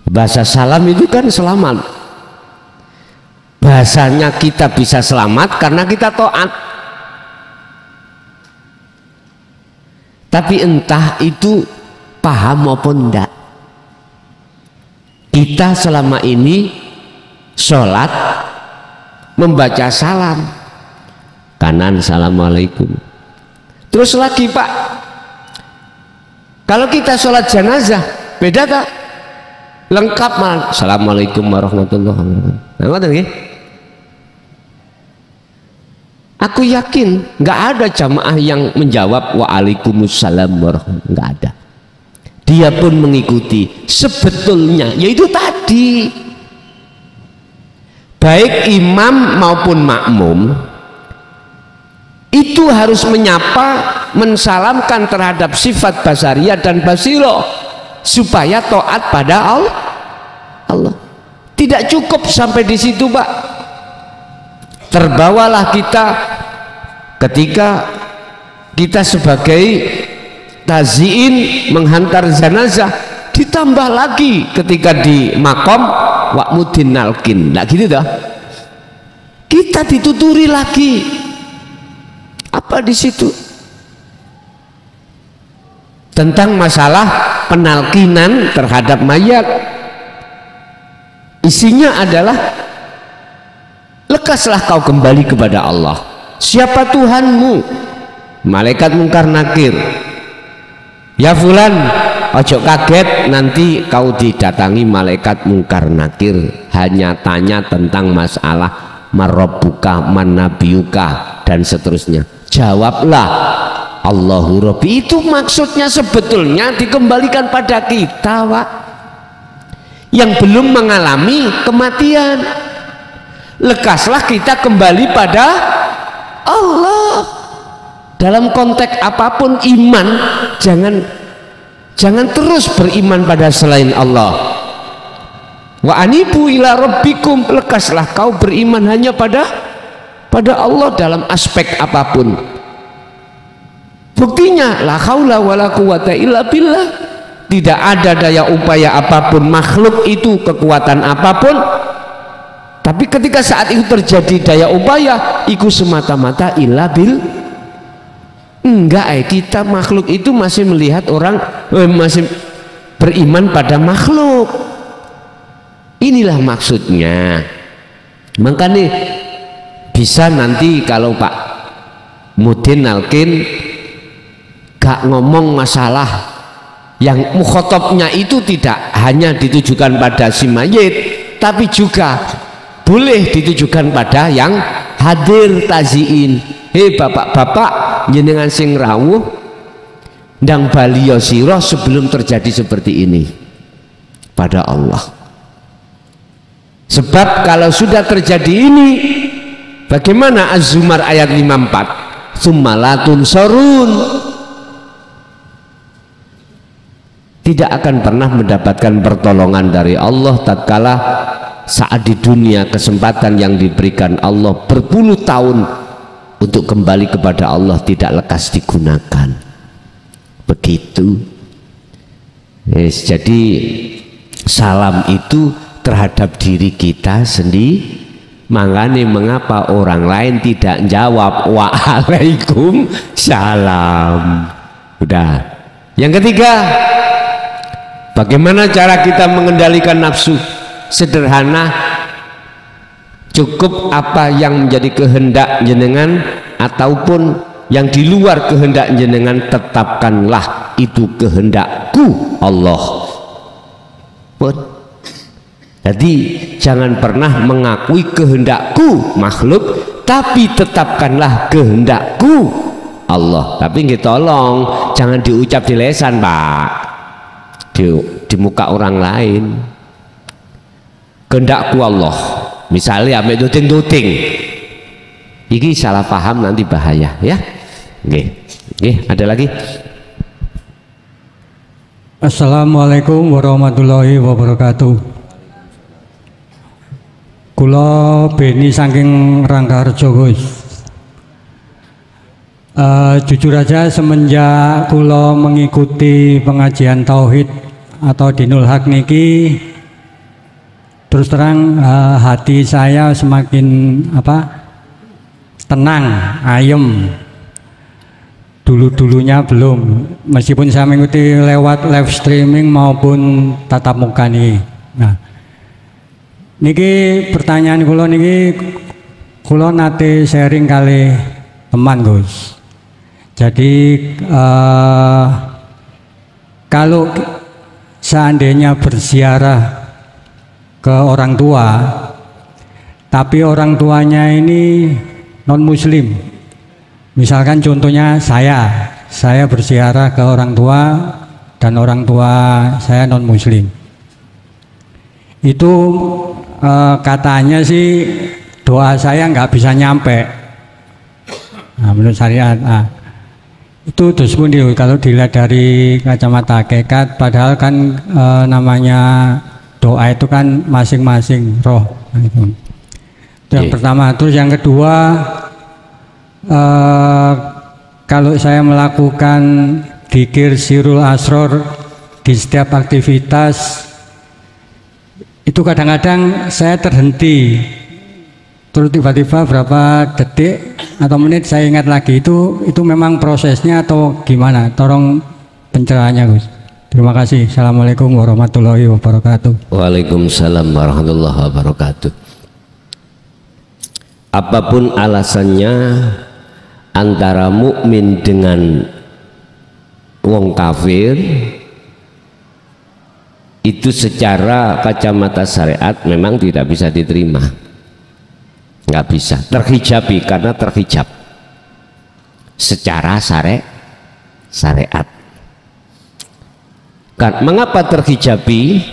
Bahasa salam itu kan selamat. Bahasanya kita bisa selamat karena kita taat. Tapi entah itu paham maupun enggak, kita selama ini sholat membaca salam kanan assalamualaikum, terus lagi Pak kalau kita sholat jenazah beda tak? Lengkap mal assalamualaikum warahmatullahi wabarakatuh. Aku yakin nggak ada jamaah yang menjawab waalaikumsalam warahmatullahi, nggak ada. Dia pun mengikuti sebetulnya yaitu tadi, baik imam maupun makmum itu harus menyapa, mensalamkan terhadap sifat basariyah dan basiroh supaya taat pada Allah. Tidak cukup sampai di situ Pak. Terbawalah kita ketika kita sebagai taziin menghantar jenazah, ditambah lagi ketika di makom wa'mudin nalkin, nah gitu dah. Kita dituturi lagi apa di situ tentang masalah penalkinan terhadap mayat. Isinya adalah lekaslah kau kembali kepada Allah. Siapa Tuhanmu? Malaikat mungkar nakir. Ya fulan, ojo kaget nanti kau didatangi malaikat mungkar nakir, hanya tanya tentang masalah marabbuka manabiyuka dan seterusnya. Jawablah Allahu Rabbi. Itu maksudnya sebetulnya dikembalikan pada kita, Pak, yang belum mengalami kematian. Lekaslah kita kembali pada Allah. Dalam konteks apapun iman, jangan terus beriman pada selain Allah. Wa anibu ila rabbikum, lekaslah kau beriman hanya pada Allah dalam aspek apapun. Buktinya la haula wala quwata illa billah. Tidak ada daya upaya apapun makhluk itu, kekuatan apapun. Tapi ketika saat itu terjadi daya upaya, itu semata-mata illa bil. Enggak, kita makhluk itu masih melihat orang, masih beriman pada makhluk. Inilah maksudnya. Makanya bisa nanti kalau Pak Mudin Alkin gak ngomong masalah yang mukhotobnya itu tidak hanya ditujukan pada si mayit, tapi juga boleh ditujukan pada yang hadir taziin. Hei bapak-bapak jenengan sing rawuh ndang baliyo sira sebelum terjadi seperti ini pada Allah. Sebab kalau sudah terjadi ini, bagaimana Az-Zumar ayat 54, summalatun sorun, tidak akan pernah mendapatkan pertolongan dari Allah tatkala saat di dunia kesempatan yang diberikan Allah berpuluh tahun untuk kembali kepada Allah tidak lekas digunakan. Begitu. Yes, jadi salam itu terhadap diri kita sendiri. Makanya mengapa orang lain tidak jawab waalaikumsalam. Udah. Yang ketiga, bagaimana cara kita mengendalikan nafsu? Sederhana, cukup apa yang menjadi kehendak jenengan ataupun yang di luar kehendak jenengan, tetapkanlah itu kehendakku Allah. Jadi jangan pernah mengakui kehendakku makhluk, tapi tetapkanlah kehendakku Allah. Tapi nggih tolong jangan diucap di lesan, Pak, di muka orang lain. Kehendakku Allah, misalnya ambek duting-duting, iki salah paham nanti bahaya ya. Nggih, ada lagi. Assalamualaikum warahmatullahi wabarakatuh. Kula Beni saking Rangkaharjo, Gus. Jujur aja semenjak kula mengikuti pengajian tauhid atau dinul haq niki, terus terang hati saya semakin tenang, ayem. Dulu-dulunya belum, meskipun saya mengikuti lewat live streaming maupun tatap muka nih. Nah, niki pertanyaan kula niki, kula nate sharing kali teman, Gus. Jadi kalau seandainya berziarah ke orang tua, tapi orang tuanya ini non muslim, misalkan contohnya saya berziarah ke orang tua dan orang tua saya non muslim, itu katanya sih doa saya nggak bisa nyampe. Nah, menurut syariat itu terus pun kalau dilihat dari kacamata hakikat, padahal kan namanya doa itu kan masing-masing roh. Itu yang pertama. Terus yang kedua, kalau saya melakukan dzikir sirul asror di setiap aktivitas, itu kadang-kadang saya terhenti, terus tiba-tiba berapa detik atau menit saya ingat lagi. Itu memang prosesnya atau gimana? Tolong pencerahannya, Gus. Terima kasih. Assalamualaikum warahmatullahi wabarakatuh. Waalaikumsalam warahmatullahi wabarakatuh. Apapun alasannya, antara mukmin dengan wong kafir, itu secara kacamata syariat memang tidak bisa diterima. nggak bisa, terhijabi karena terhijab secara syariat. Mengapa terhijabi?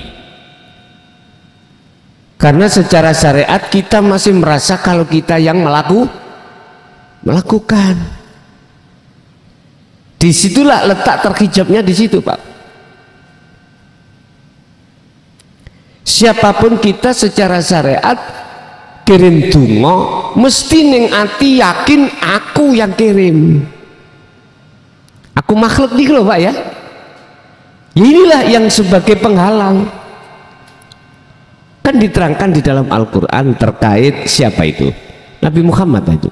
Karena secara syariat kita masih merasa kalau kita yang melakukan. Disitulah letak terhijabnya, di situ Pak. Siapapun kita secara syariat kirim donga mesti ning ati yakin aku yang kirim. Aku makhluk nih loh Pak ya. Inilah yang sebagai penghalang. Kan diterangkan di dalam Al-Quran terkait siapa itu? Nabi Muhammad itu.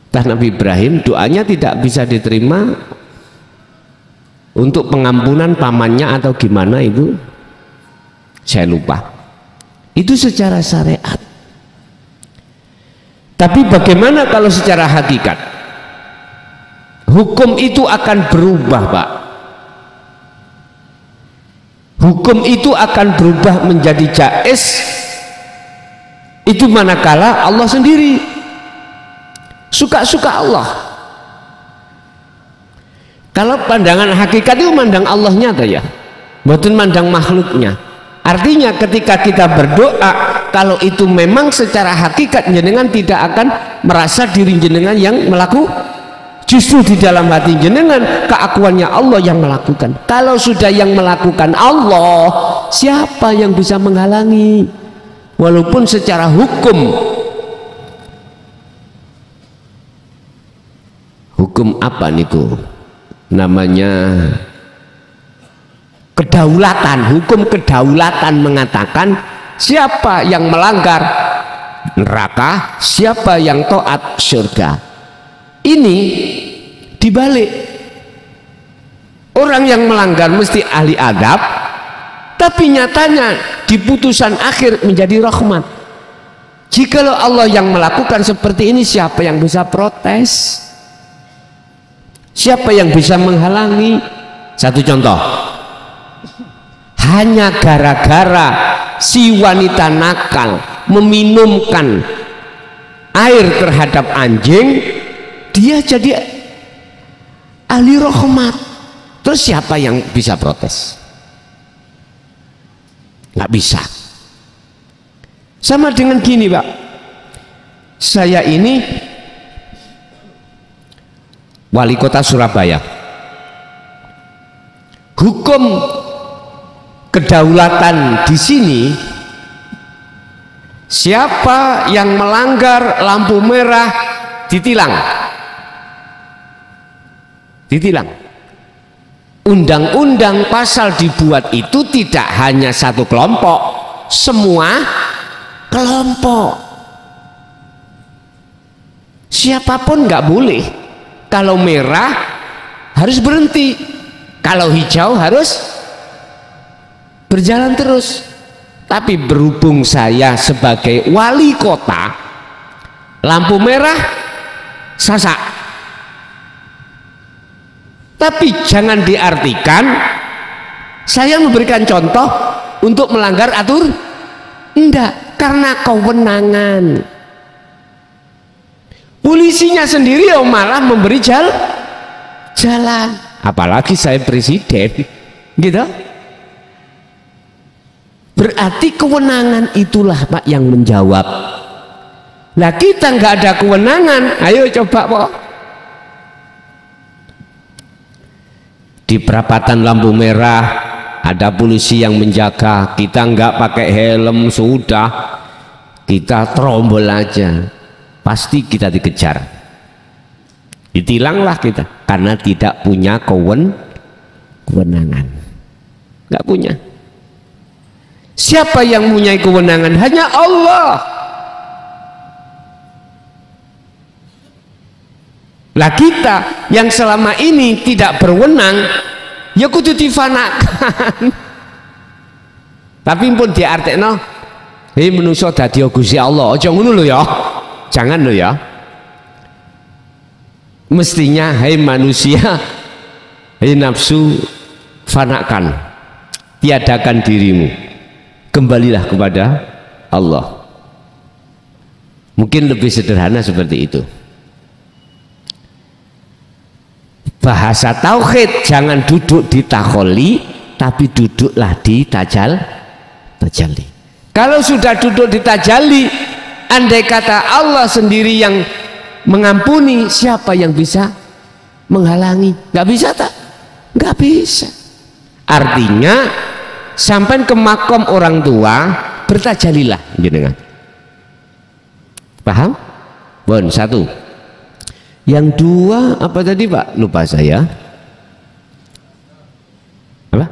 Entah Nabi Ibrahim doanya tidak bisa diterima untuk pengampunan pamannya atau gimana itu, saya lupa. Itu secara syariat. Tapi bagaimana kalau secara hakikat? Hukum itu akan berubah Pak. Hukum itu akan berubah menjadi jaiz itu manakala Allah sendiri suka-suka Allah. Kalau pandangan hakikat itu mandang Allahnya tuh ya, bukan mandang makhluknya. Artinya ketika kita berdoa, kalau itu memang secara hakikat jenengan tidak akan merasa diri jenengan yang melakukan. Justru di dalam hati jenengan keakuannya Allah yang melakukan. Kalau sudah yang melakukan Allah, siapa yang bisa menghalangi? Walaupun secara hukum apa niku? Namanya kedaulatan. Hukum kedaulatan mengatakan siapa yang melanggar neraka, siapa yang taat surga. Ini dibalik, orang yang melanggar mesti ahli adab, tapi nyatanya di putusan akhir menjadi rahmat. Jikalau Allah yang melakukan seperti ini, siapa yang bisa protes? Siapa yang bisa menghalangi? Satu contoh, hanya gara-gara si wanita nakal meminumkan air terhadap anjing, dia jadi ahli rahmat. Terus siapa yang bisa protes? Nggak bisa. Sama dengan gini Pak, saya ini wali kota Surabaya. Hukum kedaulatan di sini, siapa yang melanggar lampu merah ditilang. Undang-undang pasal dibuat itu tidak hanya satu kelompok, semua kelompok. Siapapun nggak boleh. Kalau merah harus berhenti, kalau hijau harus berjalan terus. Tapi berhubung saya sebagai wali kota, lampu merah sasak. Tapi jangan diartikan saya memberikan contoh untuk melanggar aturan. Enggak, karena kewenangan. Polisinya sendiri malah memberi jalan. Apalagi saya presiden, gitu. Berarti kewenangan itulah Pak yang menjawab. Lah kita nggak ada kewenangan, ayo coba Pak. Di perapatan lampu merah ada polisi yang menjaga, kita nggak pakai helm, sudah kita terombol aja, pasti kita dikejar, ditilanglah kita karena tidak punya kewenangan, nggak punya. Siapa yang punya kewenangan? Hanya Allah. Lah kita yang selama ini tidak berwenang, ya kudu difanakan. Tapi pun diartekno, hei manusia dadi Gusti Allah, aja ngono lho ya. Jangan lho ya. Mestinya hei manusia, hei nafsu, fanakan, tiadakan dirimu, kembalilah kepada Allah. Mungkin lebih sederhana seperti itu. Bahasa tauhid jangan duduk di takholi, tapi duduklah di tajalli. Kalau sudah duduk di tajalli, andai kata Allah sendiri yang mengampuni, siapa yang bisa menghalangi? Nggak bisa tak? Nggak bisa. Artinya sampai ke makom orang tua, bertajalilah jenengan. Paham? Bon, satu. Yang dua apa tadi Pak? Lupa saya. Apa?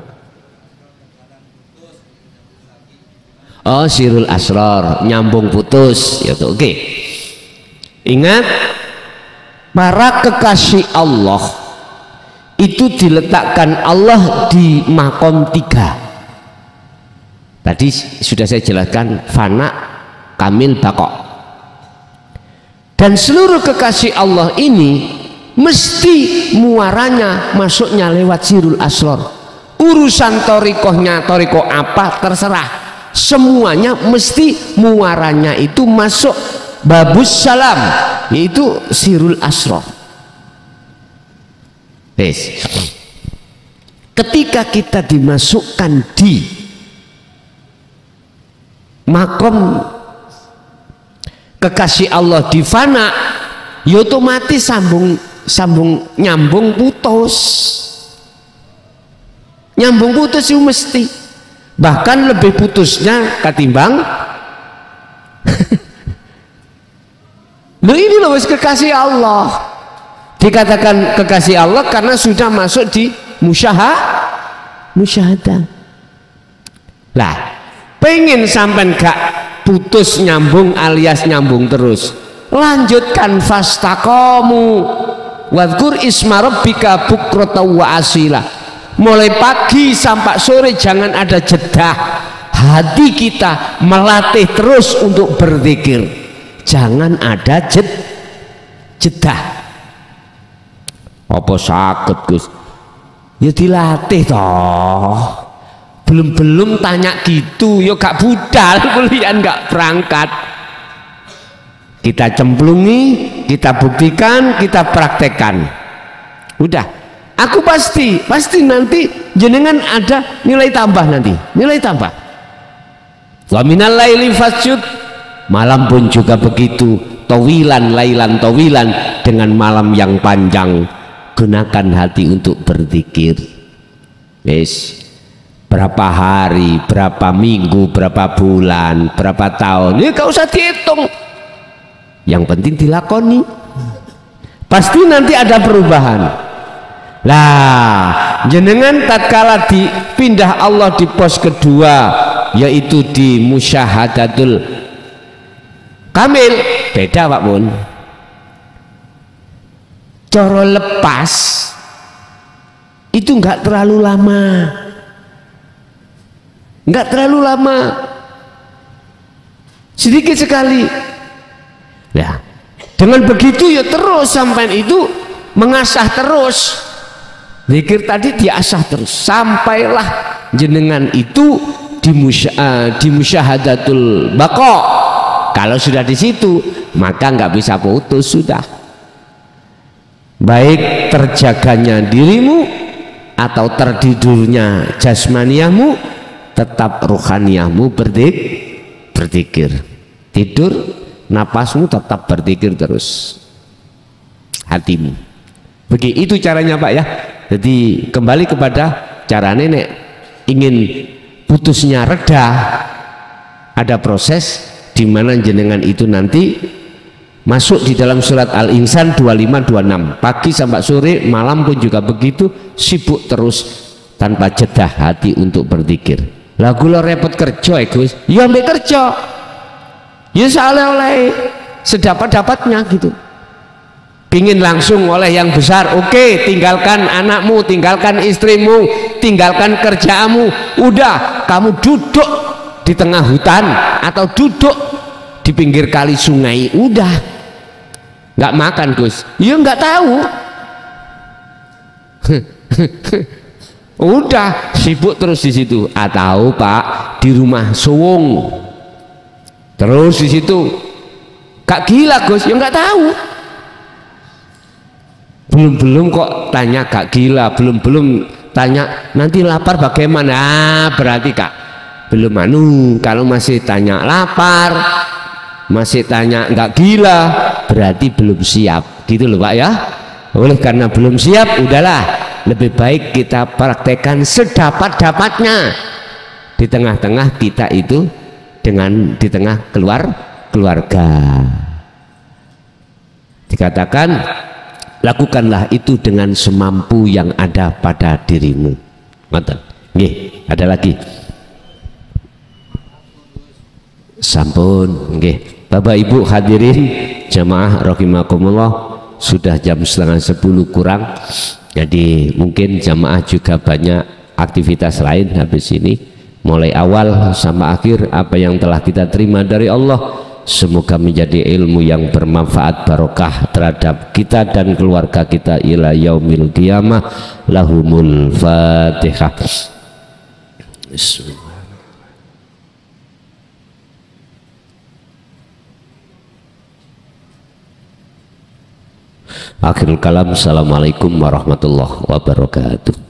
Oh, sirul asrar, nyambung putus. Ya tuh, oke. Ingat, para kekasih Allah itu diletakkan Allah di makom 3. Tadi sudah saya jelaskan, fana, kamil, baqo. Dan seluruh kekasih Allah ini mesti muaranya masuknya lewat sirul asrar. Urusan torikohnya, toriko apa terserah, semuanya mesti muaranya itu masuk babus salam, yaitu sirul asrar. Yes. Ketika kita dimasukkan di makom kekasih Allah di fana, ya otomatis nyambung putus. Nyambung putus itu mesti, bahkan lebih putusnya ketimbang loh, ini loh kekasih Allah. Dikatakan kekasih Allah karena sudah masuk di musyahadah. Lah, pengen sampai gak putus nyambung alias nyambung terus, lanjutkan fastaqomu wadhkur isma rabbika bukratan wa asila. Mulai pagi sampai sore jangan ada jeda, hati kita melatih terus untuk berzikir, jangan ada jeda. Apa sakit Gus? Ya dilatih toh. Belum tanya gitu, yo gak budal, kuliah gak berangkat. Kita cemplungi, kita buktikan, kita praktekkan. Udah, aku pasti nanti jenengan ada nilai tambah nanti, nilai tambah. Wa minal laili fasjud, malam pun juga begitu. Tawilan lailan tawilan, dengan malam yang panjang, gunakan hati untuk berzikir. Yes. Berapa hari, berapa minggu, berapa bulan, berapa tahun, ini gak usah dihitung, yang penting dilakoni, pasti nanti ada perubahan. Lah, jenengan tatkala dipindah Allah di pos kedua, yaitu di musyahadatul kamil, beda Pak Bun. Coro lepas itu nggak terlalu lama. Enggak terlalu lama, sedikit sekali. Ya, dengan begitu ya terus sampai itu mengasah terus. Zikir tadi diasah terus sampailah jenengan itu di musyahadatul baqo. Kalau sudah di situ maka nggak bisa putus sudah. Baik terjaganya dirimu atau tertidurnya jasmaniahmu, tetap ruhaniyahmu berzikir. Tidur, napasmu tetap berzikir terus, hatimu. Begitu caranya Pak ya. Jadi kembali kepada cara nenek ingin putusnya reda, ada proses di mana jenengan itu nanti masuk di dalam surat Al-Insan 25-26, pagi sampai sore, malam pun juga begitu, sibuk terus tanpa jeda hati untuk berzikir. Lah kula repot kerja Gus, ya ambek kerja, ya oleh sedapat-dapatnya gitu. Pingin langsung oleh yang besar, oke, tinggalkan anakmu, tinggalkan istrimu, tinggalkan kerjaanmu, udah kamu duduk di tengah hutan atau duduk di pinggir kali sungai, udah nggak makan Gus, ya nggak tahu. Udah sibuk terus di situ, atau Pak di rumah suwung terus di situ Gak gila Gus, ya nggak tahu. Belum kok tanya gak gila, belum tanya nanti lapar bagaimana. Berarti Kak belum kalau masih tanya lapar, masih tanya nggak gila, berarti belum siap gitu loh Pak ya. Oleh karena belum siap, udahlah lebih baik kita praktekkan sedapat-dapatnya di tengah-tengah kita itu, di tengah keluarga. Dikatakan lakukanlah itu dengan semampu yang ada pada dirimu. Ngoten. Nggih, ada lagi. Sampun, nggih. Bapak Ibu hadirin jamaah rahimakumullah, sudah jam 9:30 kurang. Jadi mungkin jamaah juga banyak aktivitas lain habis ini. Mulai awal sama akhir apa yang telah kita terima dari Allah semoga menjadi ilmu yang bermanfaat barokah terhadap kita dan keluarga kita ila yaumil qiyamah. Lahumul Fatihah. Bismillah. Akhirul kalam. Assalamualaikum warahmatullahi wabarakatuh.